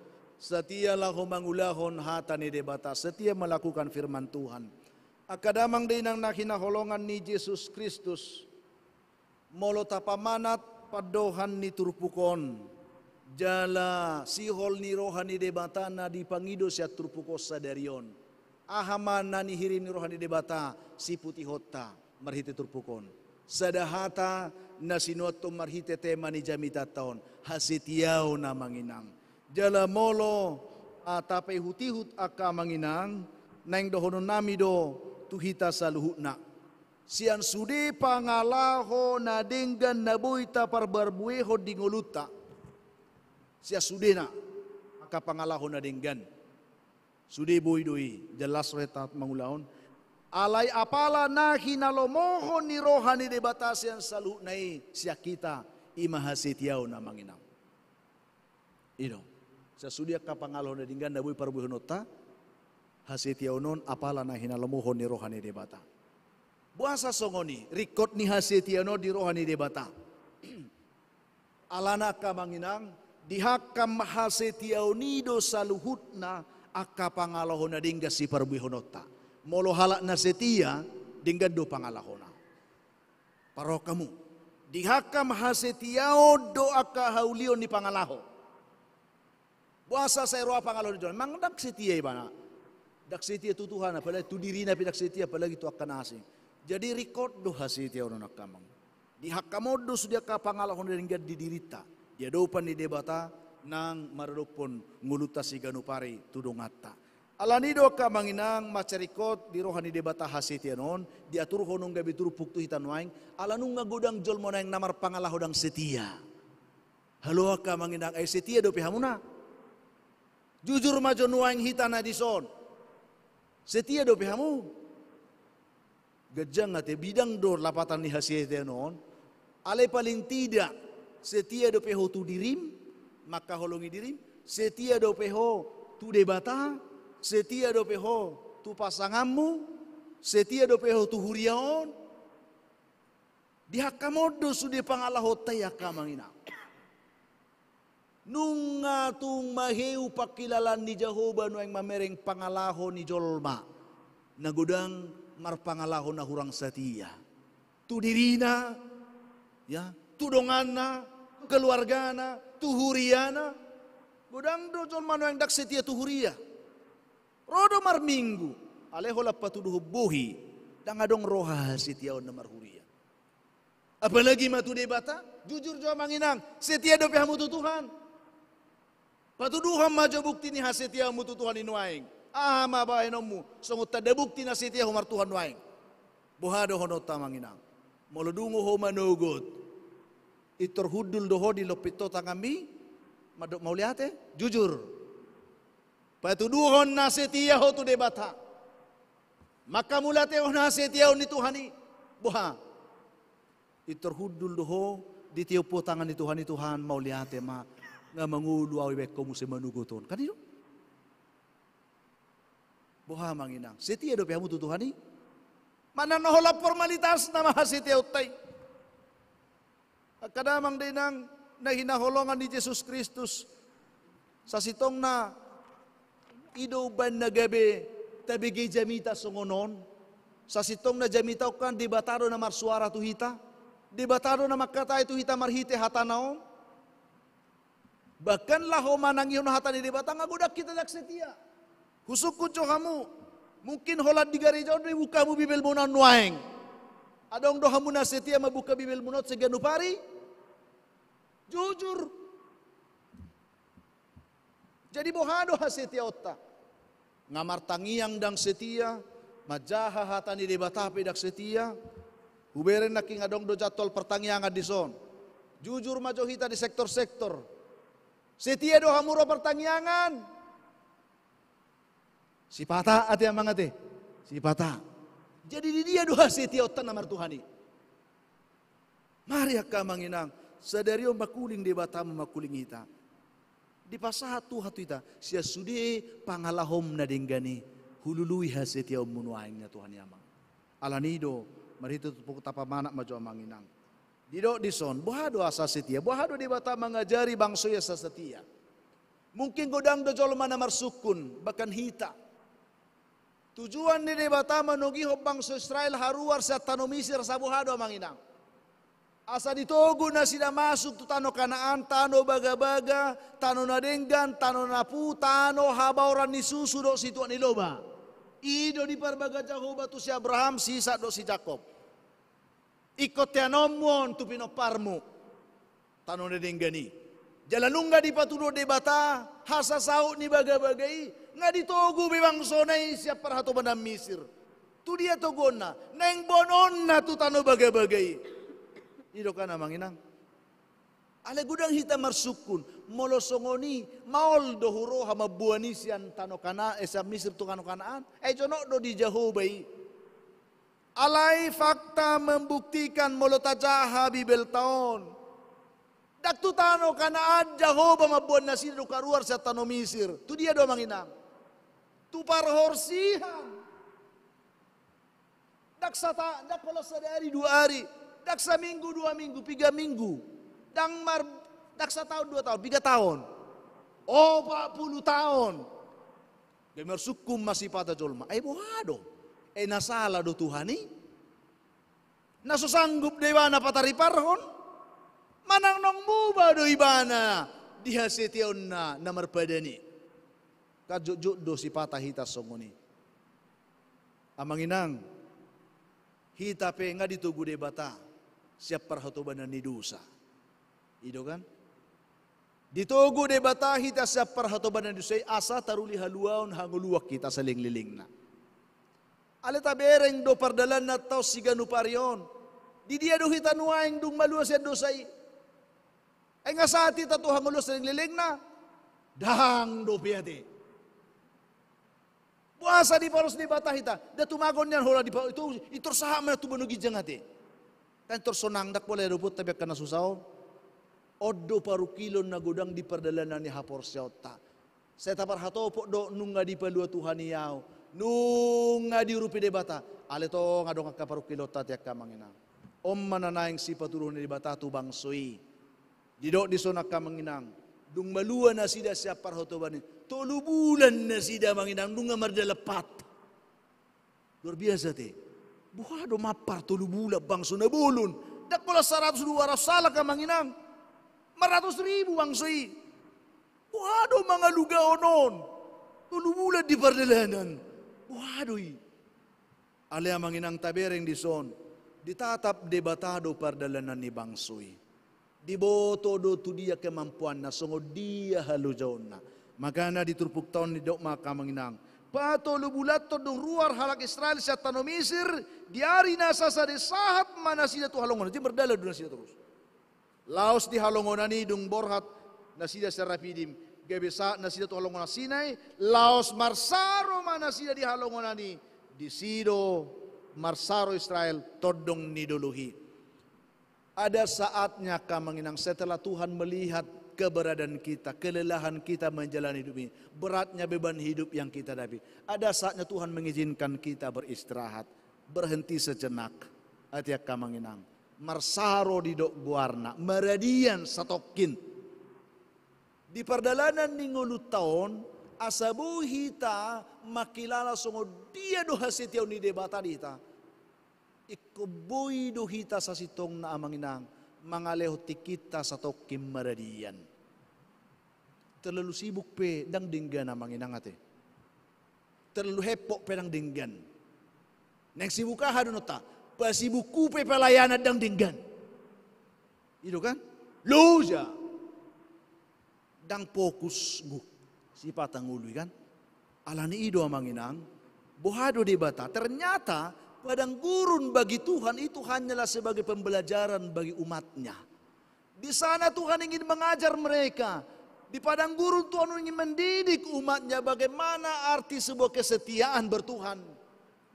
Setialah ho mangulahon hata ni debata, setia melakukan firman Tuhan. Akadamang din ang nakinaholongan ni Jesus Kristus, molo tapamanat padohan ni turpukon, jala sihol ni rohani debata na di pangido siya turpukos sa derion. Ahaman na ni hirim ni rohani debata, si putihota, marhiti turpukon. Sadahata na sinuato marhiti tema ni jamita taon, hasitiyaw na manginang. Jala molo atapay hutihut aka manginang, naing dohonon nami do tuhita sa luhut na. Sian sudi pangalaho na dinggan na buita parbarbueho dinguluta. Siya sudi na aka pangalaho na dinggan. Sudi buy dui jelas retat mangulaon. Alay apala na hinalomoho ni rohani de batasian sa luhut na siya kita imahasitiyaw na manginang. Ino. Sa sudia ka pangalaho na dinggan na buy parbueho nota. Hasitiyaw non apala na hinalomoho ni rohani de bata. Buasa songoni, rikot ni hasitiano di rohani debata. Alana ka manginang, dihakam hasitiao nido sa luhut na aka pangalahon na dingga si parbihonota. Molo halak na setia, dingga do pangalahon na. Paro kamu, dihakam hasitiao do aka haulion ni pangalaho. Buasa sa roa pangalahon ni mang dak setia ibana. Dak setia tutuhan, apalagi tu diri na pidak setia, apalagi tu akan asing. Jadi record do hasitiaw na nakamang. Di hakamod do sudia ka pangalahon na ringgad di dirita. Dia dopan di debata nang maralupon nguluta si ganupari tudongata. Alanido ka manginang macarikot di rohani debata hasitianon. Diatur honong gabi turupuk tu hitanwaing. Alanung ngagodang jol mo na yung namar pangalahon ng setia. Halo ka manginang ay setia do pihamuna. Jujur majo nuwaing hitana di son. Setia do pihamu. Gajang ate bidang do lapatan ni hasitiaw noon. Alay paling tidak setia do peho tu dirim, maka holongi dirim. Setia do peho tu debata, setia do peho tu pasanganmu, setia do peho tu huriaon. Dihakamodo sudi pangalahot tayo kamangina. Nung atung maheu pakilalan ni Jehovah no ang mamereng pangalaho ni Jolma. Nagudang marpangalaho na hurang setia. Tu dirina, ya, tu dongana, tu keluargana, tu huriana. Gudang do Jolma no ang dak setia tu huria. Rodo mar minggu, aleho la patuduh buhi, dangadong roha setiaon na marhuria. Apalagi matu debata, jujur jo manginang, setia do pihamu tu Tuhan. Patuduhan majo bukti ni hasetia mu tu Tuhan inuaing. Ma bahay nomu, sungut tada bukti na setia humar Tuhan nuaing. Buhado honot tamanginang. Molodungo ho manugod. Itorhudul doho di lopito tangami, madok mauliate, jujur. Patuduhon na setia ho tu debata. Maka mulate ho na setia ho ni Tuhani. Buha. Itorhudul doho di tiupo tangan ni Tuhan mauliate ma nga mangulu awibek ko mo si manuguton. Kanino? Buha manginang. Setia do pihamu tu Tuhani. Mananaholap formalitas na mahasetia utay. Kadamang din ang nahinaholongan ni Jesus Kristus sa sitong na idoban na gabi tabigay jamita sungonon. Sa sitong na jamita ukan dibataro na marsuara tuhita. Dibataro na makatay tuhita marhite hatanaon. Bahkan laho manang yun hatan di debata ngagudak kita dak setia. Husuk ko kamu. Mungkin holat di garijaw di buka mu bibel mo na nuaing. Adong doha mo na setia mabuka bibel mo not seganupari. Jujur. Jadi bohado ha setia otta. Ngamartangiang dang setia. Majaha hatan di debata dak setia. Huberen naking adong do jatol pertangiangan di son. Jujur majohita di sektor-sektor. Setia do hamuro pertangiangan. Si pata ati ang mga te. Si pata. Jadi di dia doha setia otan namar Tuhani. Mari ka manginang. Sadario makuling debata makuling ita. Di pasatu hatu ita. Siya sudi pangalahom na dinggani. Hulului ha setia umunuaing na Tuhan yamang. Alanido. Marito tupuk tapamanak majo manginang. Dido dison, buhado asa setia, buhado debata mengajari bangsoya sa setia. Mungkin godang do jolo mana marsukun, bahkan hita. Tujuan ni debata manugi bangsa Israel haruar sa tano Misir sa buhado manginang. Asa ditogo na sila masuk tu tano Kanaan, tano baga-baga, tano nadenggan, tano napu, tano habauran ni susu do situ ni loba. Ido di parbaga Jehovah tu si Abraham, sisa do si Jacob. Ikot tianomon tu pinoparmu, tano nadenggani. Jalanungga di patudo debata, hasa saut ni baga-bagai, nga ditogo bebang sonay siap parhato bandam Misir. Tu dia togona, neng bonon na tu tano baga-bagai. Ido ka na manginang. Ale gudang hita marsukun, molosongoni, maol do huro hama buani sian tano kana, esa Misir tu kano Kanaan, jono do di Jehovah. Alay fakta membuktikan molotajaha bibel taon. Daktu tano Kanaan, Jehovah mabuan nasir do karuar sa tano Misir. Tu dia do manginang. Tu parhorsihan. Dak kalau sadari 2 hari. Dak seminggu, 2 minggu, 3 minggu. Dak setahun, 2 tahun, 3 tahun. 40 tahun. Gamer sukum masih pada jolma. Bohado. Nasala do Tuhani. Nasusanggup dewa na patari parhon. Manang nong muba do ibana. Dihasetiyon na marpadani. Kajuk do si patah hita songoni. Amanginang. Hita pe nga ditugu debata. Siap parhatobanan ni dosa. Ido kan? Ditugu debata hita siap parhatobanan ni dosa. Asa taruli haluaon hanguluak kita saling-liling na. Aleta bereng do pardalan na tau siganu parion. Di dia do hita nuaing dung maluas yan dosay. Ay nga sa ati tatu hanguluas saling-liling na. Dang do piyati. Puasa di paros di bata hita. Da tumagon yan hola di pa. Ito saham na tubunugi dyan ati. Kan tersonang dak boleh ruput tapi kena susah. Odo paru kilon na godang di perdalanan ni hapor siota. Saya tapar hatopo do nunga di palua Tuhan yau. Nunga di rupi debata. Ale to ngadong ka paru kilota tiak kamangina. Om mananaing si paturun di bata tu bangsoi. Didok di sonak kamanginang. Dung malua na sida siap parhotobani. 3 bulan na sida manginang nunga marda lepat. Luar biasa te. Buhado mapar 3 bulan bangso na bulun. Dak pala 100-200 salah ka manginang. 100,000 bangsoi. Buhado mga lugaonon. 3 bulan di pardalanan. Buhado Ale manginang tabereng di son. Ditatap debatado pardalanan ni bangsoi. Diboto do tu dia kemampuan na songo dia halujaon na. Makana diturpuk taon ni dok maka manginang. Pato lubulat to do ruar halak Israel sa tano Misir. Diari nasa sa desahat mana sida tu halongon. Jadi berdala do na sida terus. Laos di halongonani dung borhat na sida sa rapidim. Gabesa na sida tu halongon na Sinai. Laos marsaro mana sida di halongonani. Di sido marsaro Israel todong niduluhi. Ada saatnya kamanginang setelah Tuhan melihat keberadaan kita, kelelahan kita menjalani hidup ini, beratnya beban hidup yang kita hadapi. Ada saatnya Tuhan mengizinkan kita beristirahat, berhenti sejenak. Atiak kamanginang, marsaro di dok guarna, meradian satokin. Di perdalanan ningulu tahun, asabu hita makilala songo dia do hasitiaw ni debata dita. Ikuboy do hita sa sitong na amanginang, mangaleho tikita sa tokim maradian. Terlalu sibuk pe dang dinggan amanginang ate. Terlalu hepok pe dang dinggan. Neng sibuk ka hadunota, pasibuku pe pelayanan dang dinggan. Itu kan? Loja. Dang fokus guk. Si patang ului kan? Alani ido amanginang, bohado di bata. Ternyata padang gurun bagi Tuhan itu hanyalah sebagai pembelajaran bagi umatnya. Di sana Tuhan ingin mengajar mereka. Di padang gurun Tuhan ingin mendidik umatnya bagaimana arti sebuah kesetiaan bertuhan.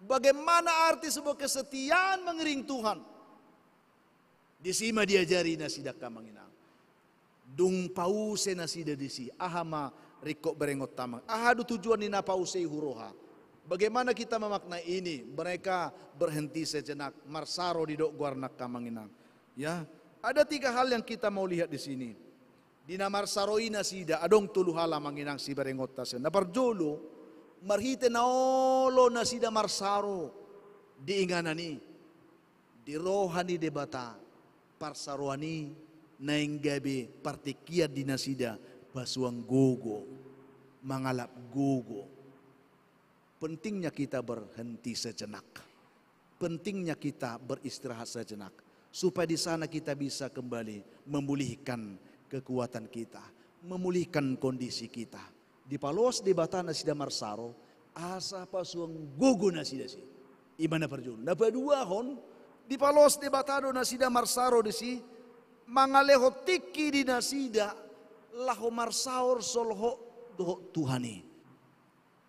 Bagaimana arti sebuah kesetiaan mengiring Tuhan. Di sima diajari nasida kamanginang. Dung pause nasida disi. Ahama rikok berengot tamang. Ahadu tujuan nina pause huroha. Bagaimana kita memaknai ini? Mereka berhenti sejenak, marsaro di dok guarnak kamanginang. Ya, ada 3 hal yang kita mau lihat di sini. Dinamarsaroi na sida, adong tuluhala manginang si berengot tasen. Naparjolo, marhite na olo na sida marsaro, diinganani, dirohani debata, parsaroani, naing gabi, partikia dinasida, basuang gogo, mangalap gogo. Pentingnya kita berhenti sejenak. Pentingnya kita beristirahat sejenak. Supaya di sana kita bisa kembali memulihkan kekuatan kita. Memulihkan kondisi kita. Di palos di batana sida marsaro, asa pasuang gogo na sida si. Imana perjun. Napadua hon, di palos di batano na sida marsaro di si, mangaleho tiki di nasida, laho marsaor solho doho Tuhani.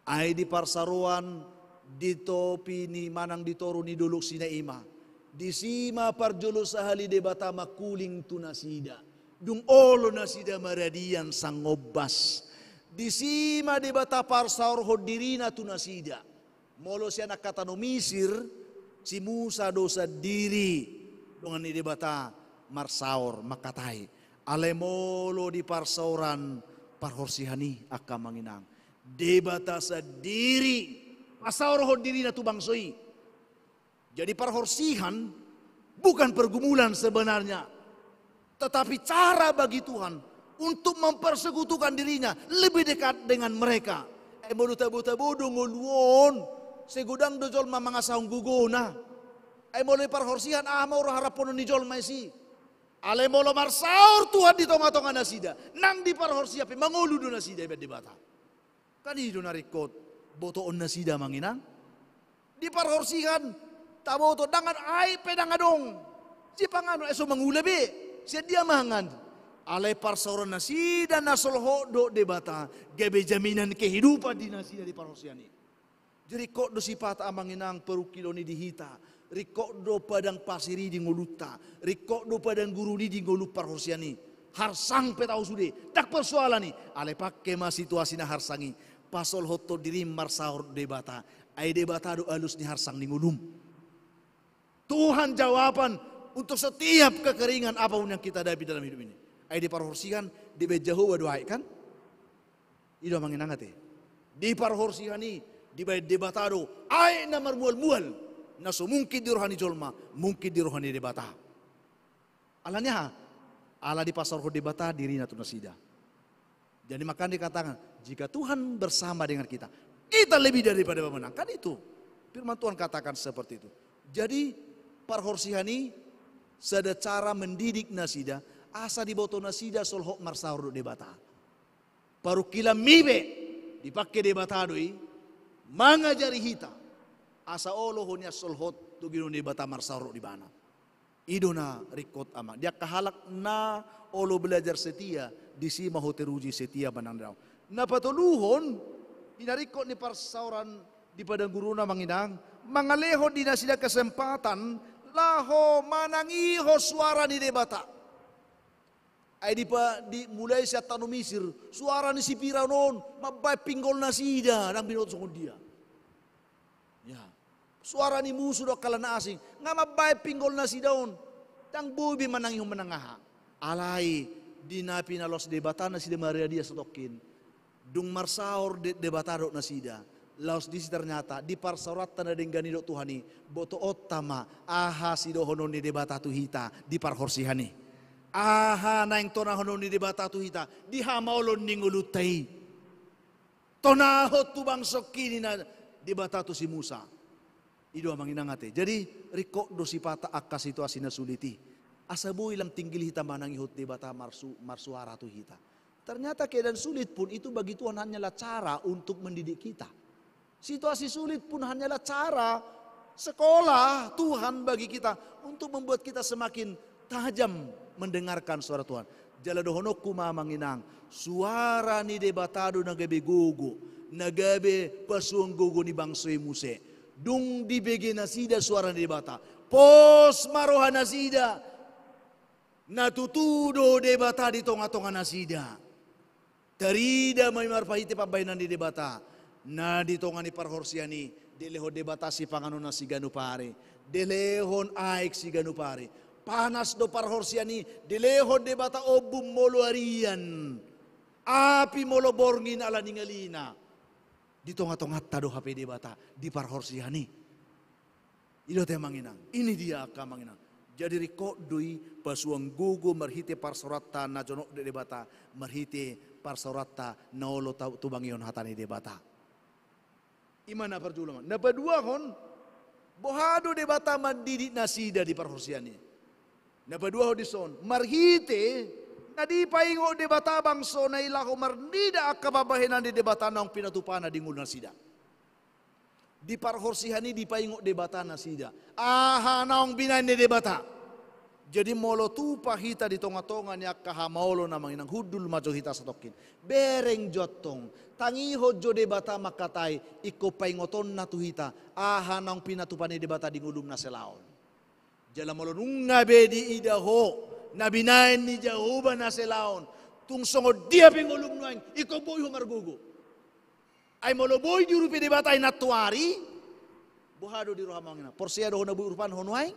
Ay di parsaruan dito pini manang ditoru ni duluk sinaima. Di sima parjolo sahali de bata makuling tu nasida. Dung olo nasida maradian sang ngobas. Di sima de bata parsaur hodirina tu nasida. Molo siya nakatano Misir, si Musa dosa diri. Dungan ni de bata marsaur makatay. Alemolo di parsauran parhorsihani akka manginang. Debata sa diri, asaur ho diri na tubangsoi. Jadi parhorsihan bukan pergumulan sebenarnya, tetapi cara bagi Tuhan untuk mempersekutukan dirinya lebih dekat dengan mereka. Mulu tabu-tabu nguluon, segudang dojol mamangasahong gugona. Mulu parhorsihan mau harapon ni jol maisi. Alemolo marsaur Tuhan di tonga-tonga nasida, nang di parhorsiapi mangulu do nasida ibad debata. Kanido narikot botoon na sida manginang. Di parhorsihan taboto dangan ay pedangadong. Si pangano eso mangulabi. Siya dia mangan. Alay parsauran na sida na solho do debata. Gabe jaminan kehidupan di nasida di parhorsihan ni. Jadi kok do si pata amanginang perukilo ni dihita. Rikok do padang pasiri di ngoluta. Rikok do padang guru di ngolup parhorsihan ni. Harsang petau sude. Tak persoalan ni. Alay pakai mas situasi na harsangi. Pasol hoto diri marsaur debata. Ay debata do alus ni harsang ni ngulum. Tuhan jawaban untuk setiap kekeringan apapun yang kita hadapi dalam hidup ini. Ay di parhorsihan di bejahu waduhai kan? Ido manginangate. Di parhorsihan ni di bay debata do ay na marmual-mual. Naso mungkin di rohani jolma, mungkin di rohani debata. Alanya ala di pasar ho debata diri na tunasida. Jadi maka dikatakan, jika Tuhan bersama dengan kita, kita lebih daripada pemenang. Kan itu, firman Tuhan katakan seperti itu. Jadi, parhorsihani, sada cara mendidik nasida, asa diboto nasida solhok marsaur debata. Paru kila mibe, dipakai debata doi, mangajari hita, asa olohonya solhot tugino debata marsaur di bana. Idona rikot ama, dia kahalak na olo belajar setia, di si maho teruji setia banang. Napatuluhon, inarikot ni parsauran di padang guruna manginang, mangaleho di nasida kesempatan, laho manangiho suara ni debata. Ay di mulai siya tanong Misir, suara ni si Piranon, mabay pinggol nasida, nang binot sa dia. Ya. Suara ni musuh do kalana asing, nga mabay pinggol nasida on, tang bubi manangiho manangaha. Alay, dinapi na los debata na sida Maria dia setokin. Dung marsaur debata do na sida. Laos di ternyata di parsaurat na denggani do Tuhani. Boto otama aha sido honon ni debata tuhita di parhorsihani. Aha na yung tona honon ni debata tuhita di hamaulon ni ngulutay. Tonahot tubang sokini na debata tu si Musa. Ido manginangate. Jadi riko do si pata akka situasi na suliti. Asabu ilang tinggil hita manang ihut debata marsuara tu hita. Ternyata keadaan sulit pun itu bagi Tuhan hanyalah cara untuk mendidik kita. Situasi sulit pun hanyalah cara sekolah Tuhan bagi kita untuk membuat kita semakin tajam mendengarkan suara Tuhan. Jala dohonok kuma manginang suara ni debatado nagabe gogo, nagabe pasuang gogo ni bangsoy muse. Dung dibege nasida suara ni debata. Pos maroha nasida. Natutudo debata di tonga-tonga nasida. Tarida may marpahiti pabainan di debata. Na di tonga ni parhorsiani. Deleho debata si pangano na si ganupare. Delehon aik si ganupare. panas do parhorsiani, dileho debata obum molo arian. Api molo borngin ala ningalina. Di tonga-tonga tado HP debata di parhorsiani. Ilo te manginang. Ini dia ka manginang. Jadi riko dui pasuang gugu marhite parsorata na jonok de debata marhite parsorata naolo tubangion hatani debata. Imana perjulaman. Napa dua hon bohado debata mandidi nasida di parhorsiani. Napa dua hodison marhite na di paingo debata bangso na ilako marnida akababahenan di debata nang pinatupana di ngul nasida. Di parhorsihani di paingo debata nasida. Aha naong binan ni debata. Jadi molo tu pahita di tonga-tonga ni akahamaulo na manginang hudul majo hita sa tokin. Bereng jotong. Tangiho jo debata makatay. Iko paingoton na tuhita. Aha naong pinatupan ni debata di ngulum na selaon. Jala molo nung ngabe di idaho. Nabinain ni Jehovah na selaon. Tung songod dia pingulum nuang. Iko boy humargugo. Ay moloboy di rupi debata ay natuari, buhado di roha mangina. Porsiado ho nabu urupan honuay.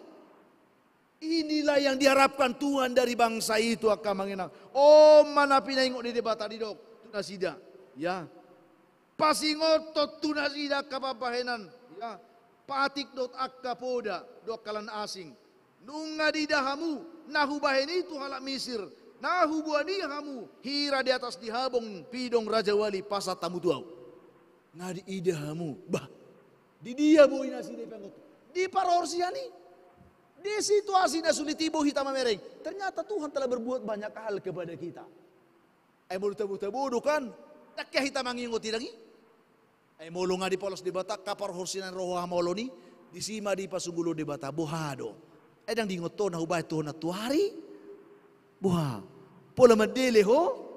Inilah yang diharapkan Tuhan dari bangsa itu akan mangina. Oh mana pinaingo di debata di dok tunasida. Ya. Pasingot tot tunasida kapapahenan. Ya. Patik dot akapoda dok kalan asing. Nunga di dahamu nahubahen itu halak misir. Nahubuani hamu hira di atas dihabong pidong Raja Wali pasat tamu tuau. Ngadi ide hamu, bah, di dia boy nasi di pengot, di parhorsiani, di situasi na sulit ibu hitam mereng. Ternyata Tuhan telah berbuat banyak hal kepada kita. Mulu tabu kan, tak kaya hitam mangingoti lagi. Mulu ngadi polos di bata kaparhorsian roh hamoloni, di sima di pasugulo di bata bohado. Edang di ngoto na hubah Tuhan na tuari, boha, pola madele ho.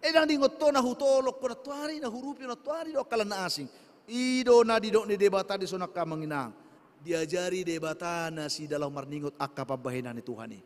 Edang di ngoto na hutolok ko na tuari, na hurupi na tuari, do kalan na asing. Ido na didok ni debata di sonak ka manginang. Diajari debata na si dalam marningot akapabahinan ni Tuhan ni.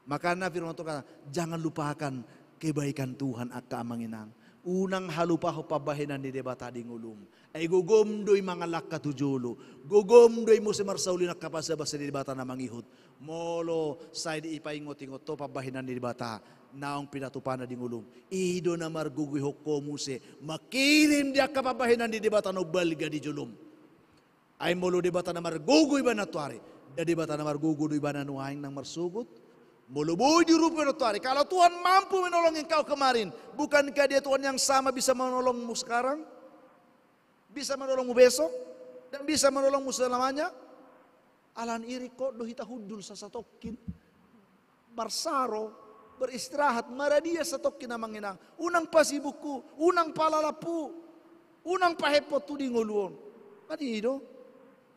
Maka na firman Tuhan, jangan lupakan kebaikan Tuhan akka manginang. Unang halupaho pabahinan ni debata di ngulum. Ay gugomdoy mga lakka tujulo. Gugomdoy mo si Marsauli na kapasabas ni debata na mangihod. Molo say di ipaingot-ingot to pabahinan ni debata. Naong pinatupana di ngulum. Ido na marguguy hoko muse. Makirim dia kapabahinan di debata no balga di julum. Ay molo debata na marguguy ba na tuari. Da debata na marguguy ba na nuhaing nang marsugot. Molo boy di rupi na tuari. Kalau Tuhan mampu menolong engkau kemarin. Bukankah dia Tuhan yang sama bisa menolongmu sekarang? Bisa menolongmu besok? Dan bisa menolongmu selamanya? Alan iri kok do hita hudul sa satokin. Marsaro. Beristirahat, maradia sa tokin na manginang. Unang pasibuku, unang palalapu, unang pahepot tu di nguluon. Kanido,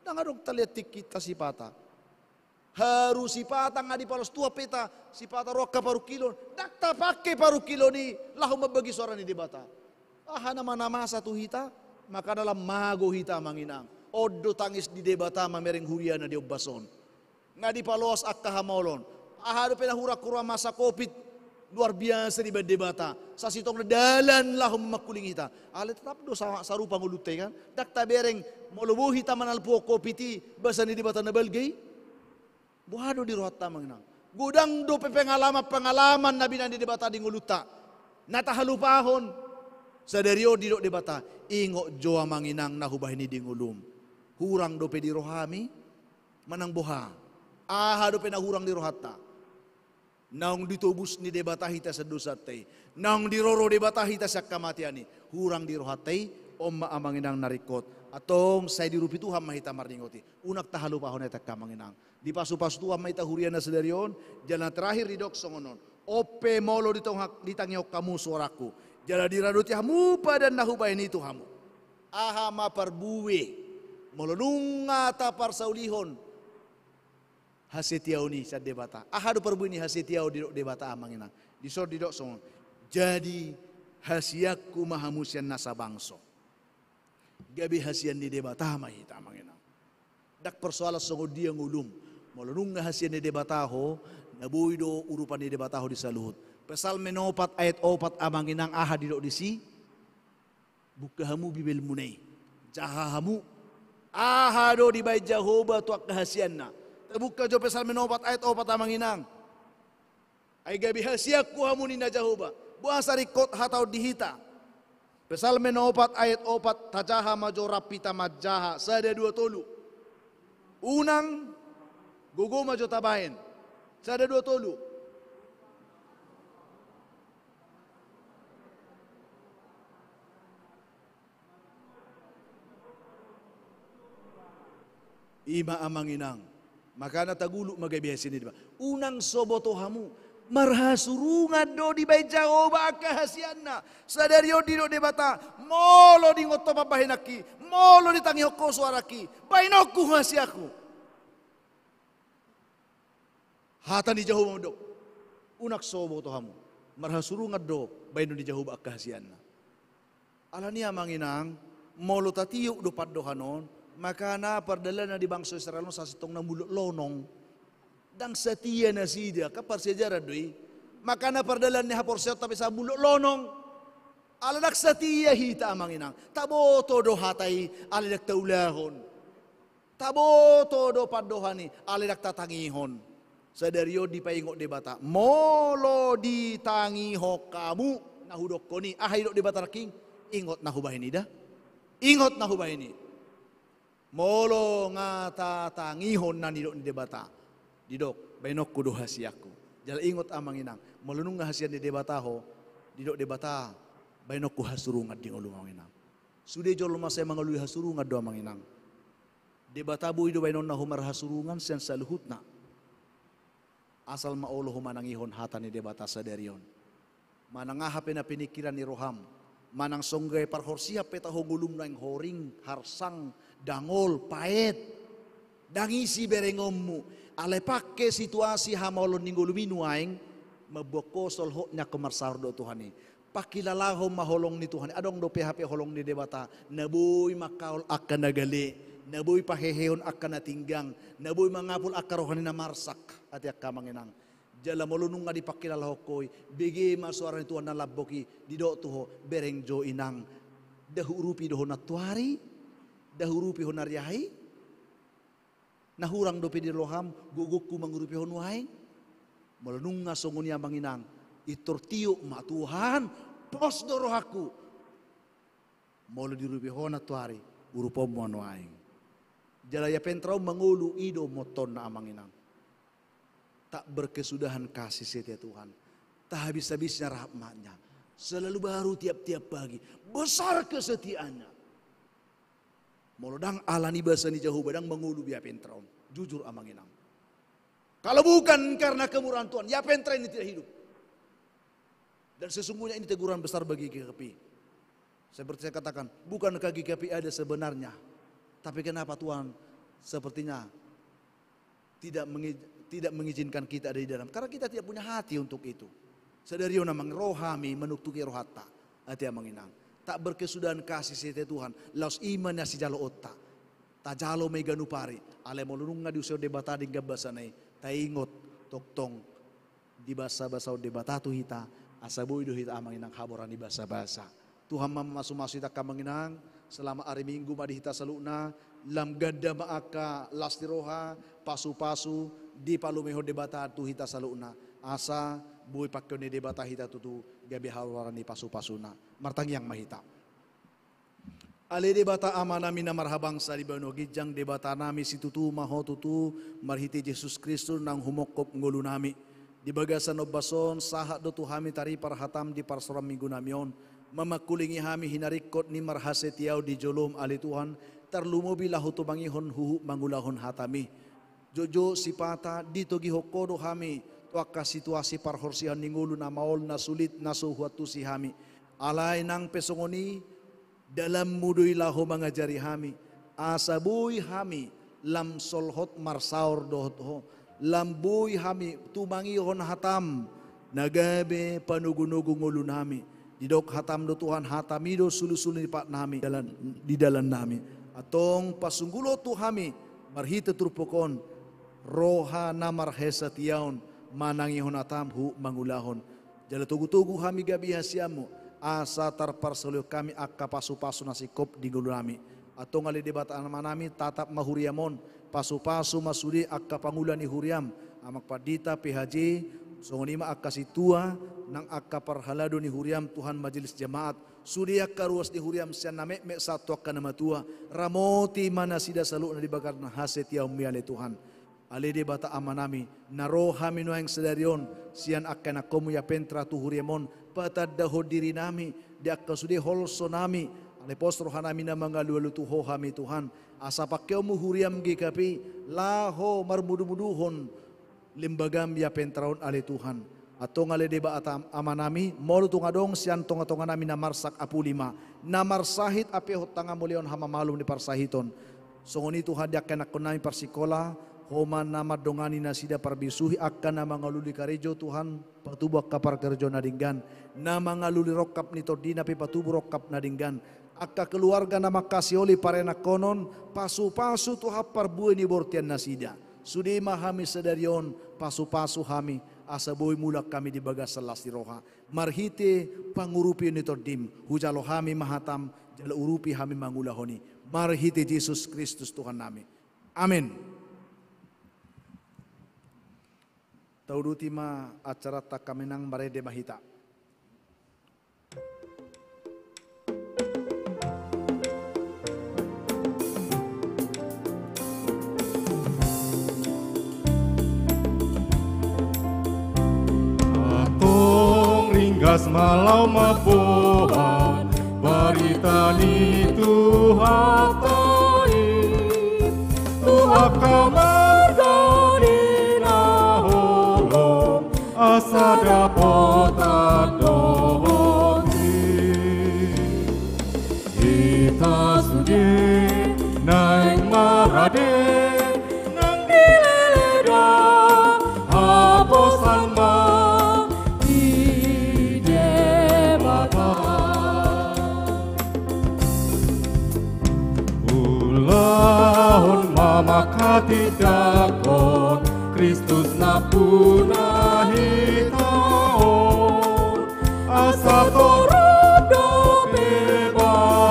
nangarog taliatik kita si pata. Harus si pata nga di palos tua peta, si pata roka paru kilon. Dakta pake paru kilon ni, lahum mabagi suara ni debata. Aha naman namasa tu hita, maka dalam mago hita manginang. Odo tangis di debata mamereng huria na di obason. Nga di palos akka hamolon. Ahado pinahura kura masa kopit luar biasa di debata. Sa sitong na dalan lahum makuling hita. Ale tetap do sa rupa ngulute kan. Dakta bereng molubu hita manalpo kopiti basa ni debata na balgay. Buhado di rohat tamang nang. Gudang do pengalaman na binan di debata di nguluta. Natahalupahon sa dario di do debata. Ingo joa manginang nahubah ni di ngulum. Hurang do pe di rohami manang boha. Ahado pinahurang di rohata. Naong ditubus ni debata hita sa dusatay. Naong diroro debata hita sa kamatian ni. Hurang di rohatay o maamanginang narikot. Atong say dirupi Tuhan mahita maringoti. Unak tahalupahon na takamanginang. Di pasu-pasu Tuhan mahita hurian na sa darion. Diyan na terakhir ridok songonon. Ope molo ditangyaw kamu suaraku. Jala diradoti hamu pa dan nahubay ni Tuhamu. Aha maparbuwe. Molo nunga tapar saulihon. Hasetiau ni sa debata. Ahado perbu ni hasetiau di debata amanginang. Di sor di dok song. Jadi hasiaku mahamusian nasa bangso. Gabi hasian di debata mahita amanginang. Dak persoalan song dia ngulum. Molonung na hasian di debata ho. Nabuhi do urupan di debata ho di saluhut. Pasal menopat ayat opat amanginang aha di dok di si. Bukahamu bibel munay. Jahahamu. Ahado di bay Jehovah tuak hasian na. Terbuka jo Psalm 4 ayat 4 amanginang. Ay gabi hasiak ku hamuni na Jehovah. Buasa rikot hatau dihita. Psalm 4 ayat 4 tajaha majo rapita majaha sada 2 tolu. Unang gugu majo tabahin. Sada 2 tolu. Ima amanginang. Maka natagulo magabihasin ni diba. Unang soboto hamu. Marhasurungan do di bay Jehovah kahasian na. Sadario di do debata. Molo di ngoto papahinaki. Molo di tangi hoko suaraki. Bainoku hasiaku. Hata di Jehovah do. Unak soboto hamu. Marhasurungan do. Baino di Jehovah kahasian na. Alani amanginang. Molo tatiyuk do paddohanon. Maka na pardala na di bangsa Israel sa sitong na mulot lonong. Dang setia na siya kapar sejarah doi. Maka na pardala ni hapor siya tapi sa mulot lonong. Alanak setia hita amanginang. Taboto do hatay alanak taulahon. Taboto do paddohani alanak tatangihon. Sadario di paingok debata. Molo di tangiho kamu nahudok ko ni. Ahidok debata raking. Ingot na hubahin ida. Ingot na hubahin ni. Molo nga tatangihon na nidok ni debata. Didok, bainok kudo hasiaku. Jala ingot amanginang. Malunong nga hasian di debata ho. Didok debata. Bainok ku hasurungat di ngulung amanginang. Sudah jol masay mga luy hasurungat do amanginang. Debata bu ido bainon na humar hasurungan siyan sa luhut na. Asal maolo humanangihon hata ni debata sa derion. Manangahapin na pinikiran ni Roham. Manang songgay parhorsiya petaho gulum na yung horing, harsang, dangol, paet, dangisi berengommu, alepake situasi hamalon ning guluminu aing, maboko solho nya kemarsar do Tuhani. Pakilalaho maholong ni Tuhani, adong do PHP holong ni debata, nabuy makaol akan nagali, nabuy paheheon akan natinggang, nabuy mangapul akarohani na marsak, at yakka manginang. Jala molunong nga di pakilalaho koy, bigi masuara ni Tuhan na laboki, di do tuho, bereng jo inang, dahurupi doho natuari, dahurupi ho naryahay, nahurang dopi di loham, gugukku mangurupi ho nuhay, molunong nga songon niya manginang, itortiyo ma Tuhan, pos do rohaku, molo dirupi ho natuari, urupom mo nuhay. Jala ya pentraw mangulu ido moton na amanginang. Tak berkesudahan kasih setia Tuhan. Tak habis-habisnya rahmatnya. Selalu baru tiap-tiap pagi. Besar kesetiaannya. Molodang alani bahasa ni jauh badang mengulu biar pentraun. Jujur amanginang. Kalau bukan karena kemurahan Tuhan, ya pentra ini tidak hidup. Dan sesungguhnya ini teguran besar bagi GKP. Seperti saya katakan, bukankah GKP ada sebenarnya. Tapi kenapa Tuhan sepertinya tidak mengizinkan kita ada di dalam. Karena kita tidak punya hati untuk itu. Sadario namang rohami menuktuki rohata. Hati amanginang. Tak berkesudahan kasih setia Tuhan. Laos iman na si jalo otta. Ta jalo may ganupari. Ale molunung nga diusyo debata di gabasanay. Ta ingot toktong di basa-basa o debata tu hita. Asaboy do hita amanginang haboran di basa-basa. Tuhan mamasu-masu hita kamanginang. Selama hari Minggu madihita saluna. Lam gada maaka lastiroha. Pasu-pasu. Di palumeho debata tu hita saluna. Asa buhay pakyo ni debata hita tutu gabi hawaran ni pasu-pasuna. Martang yang mahita. Ali debata ama nami na marhabang sa libano gijang debata nami si tutu maho tutu marhiti Jesus Kristus nang humokop ngulu nami. Di bagasan obason sahat do tu hami tari parhatam di parsoram minggu namion. Mamakulingi hami hinarikot ni marhase tiaw di jolom ali Tuhan. Tarlumo bilahu tu bangihon huhu mangulahon hatami. Jojo sipata dito gihokodo hami waka situasi parhorsihan ningulu na maol na sulit na suhuatu si hami alay nang pesongoni dalam mudoy laho mangajari hami asabuy hami lam solhot marsaur dohot lambuy hami tumangihon hatam nagabe panugunugung ulo nami didok hatam do Tuhan hatamido sulusulun pat nami di dalan nami atong pasunggulo tu hami marhita turpokon roha namar hesatiaon manangihon atam hu mangulahon jala tugu-tugu hami gabi hasiamu asa tarparsolyo kami akka pasu-pasu nasikop di gulu nami atong ali debata manami tatap mahuriamon pasu-pasu masudi akka pangulan ni huriam amak padita PHJ songonima akka situa nang akka parhalado ni huriam Tuhan majelis jemaat sudi akka ruas ni huriam sian name me satu akka nama tua ramoti mana sida salu na dibakar na haset ya umiale Tuhan alede bata amanami naro hamino yang sedarion sian akka na komu ya pentra tu huriamon patadda hodiri nami di akka sudi holso nami ale postro hanami na mga lualu tuho hami Tuhan asa pakyo mu huriam gikapi laho marmudu-muduhon limbagam ya pentraon ale Tuhan atau ngale deba atam amanami molu tungadong sian tonga-tonga nami na marsak apulima na marsahit ape hotanga mulion hama malum di parsahiton songoni Tuhan diakan akon nami parsikola homa nama dongani nasida parbisuhi akan nama ngaluli karejo Tuhan patubak kapar kerjo nadinggan nama ngaluli rokap nitordina pe patubu rokap nadinggan akka keluarga nama kasioli parena konon pasu-pasu tu hapar buai ni bortian nasida sudi mahami sedarion pasu-pasu hami asa boy mulak kami di bagas selas di roha marhite pangurupi nitordim hujalo hami mahatam jala urupi hami mangulahoni marhite Yesus Kristus Tuhan nami amin. Tauduti ma acara takamenang marede mahita. Atong ringgas malau mabuhan barita ni Tuhan taib Tuhan kamardani asa dapat adohoti kita sudi naik marade nang dileleda haposan ma di debata ulahon mamakati dakon Kristus na punahi taon asa torodo bebarani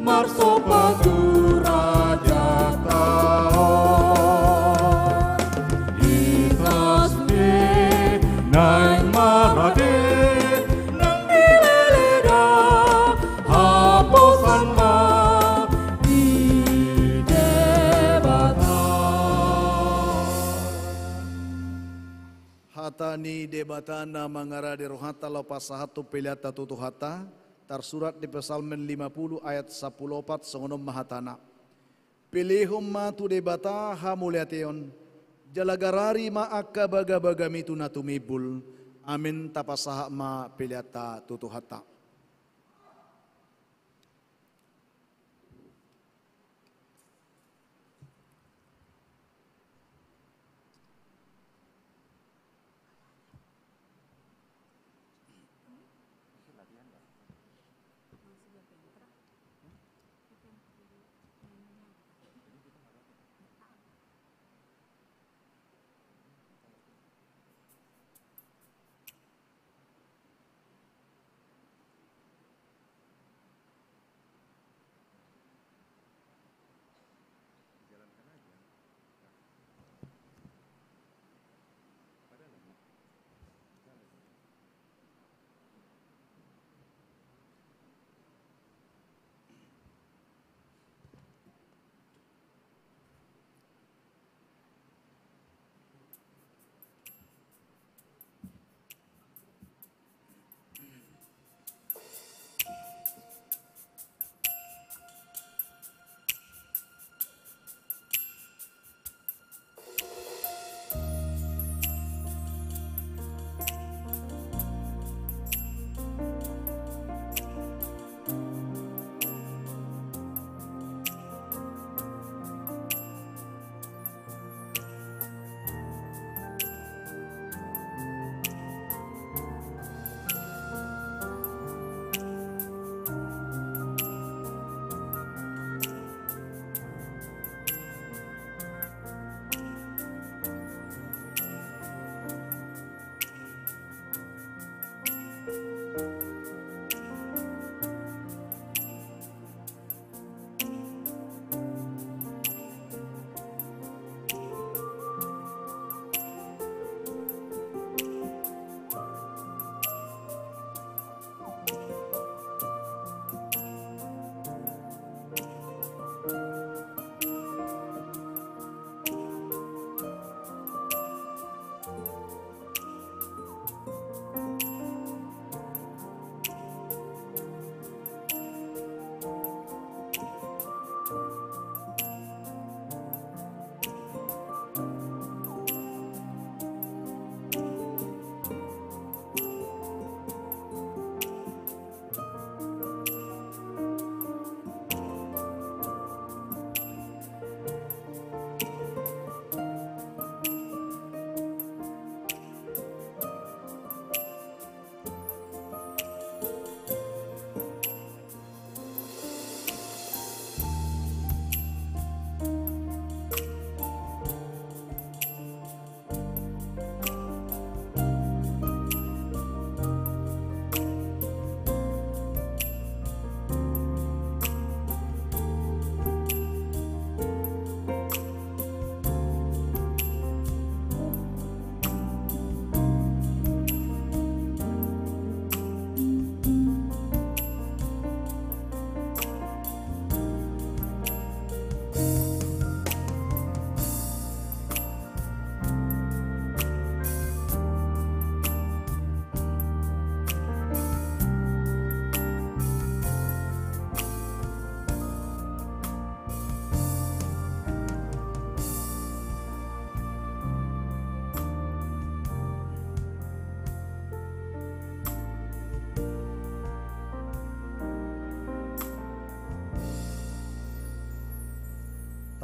marso paguraja taon ikhlas di naik marade nang dileleda haposan ma hatani debatana mangara de rohata lopas sahatu peliata tutu hata tersurat di Psalmen 50 ayat 14 songonom mahatana pilihum matu debata hamuliateon jalagarari ma akka baga-bagami tunatumibul amin tapasaha ma peliata tutu hata.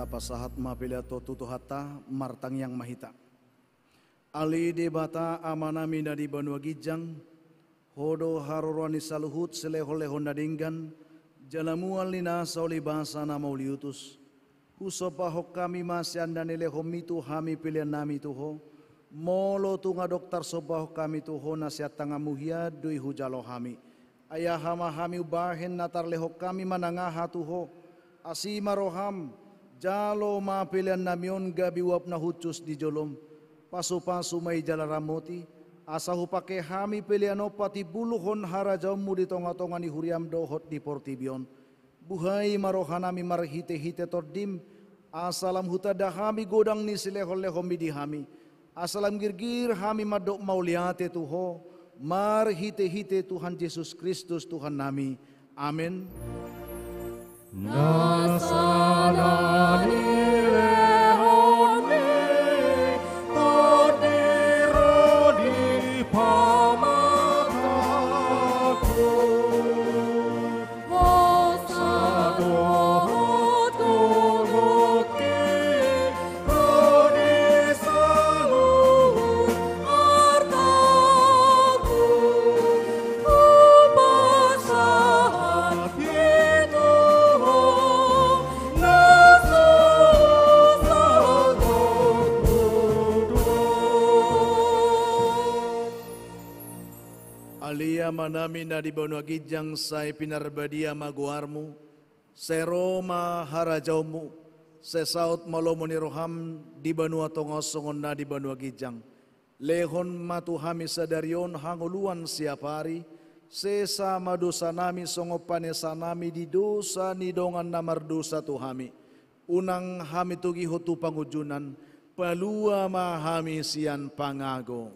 tapasahat mapilato tutuhata martang yang mahita. Ali debata amanami nadi banua gijang, hodo harorwani saluhut selehol-lehon nadinggan, jalamuan lina sauli bahasa nama uliutus. Husopa hok kami masyan dan ilehom itu hami pilihan nami tuho, molo tunga dokter sopa hok kami tuho nasihat tanga muhia dui hujalo hami. Ayah hama hami ubahin natar lehok kami manangaha tuho, asima roham, jalo ma pilihan namion gabi wap na hucus di jolom, pasu-pasu may jalaramoti, asahu pake hami pilihan pati buluhon harajaumu di tonga-tonga ni huriam dohot di portibion, buhay marohanami marhite-hite tordim, asalam huta dahami godang ni silehol-lehomi di hami, asalam girgir hami madok mauliate tuho, marhite-hite Tuhan Yesus Kristus Tuhan nami, amin. Nasalani lehoni todiro di pamataku Mosadohot tuhuki rodi saluhut artaku Upasahan itu Alia manami na di banua gijang say pinarbadia maguarmu, seroma harajaumu, sesaut malomo ni roham di banua tongosongon na di banua gijang. Lehon matuhami sadarion hanguluan siapari, sesa madosa nami songo panesa nami di dosa ni dongan namar dosa tuhami. Unang hami tugi hotu pangujunan, palua mahami sian pangago.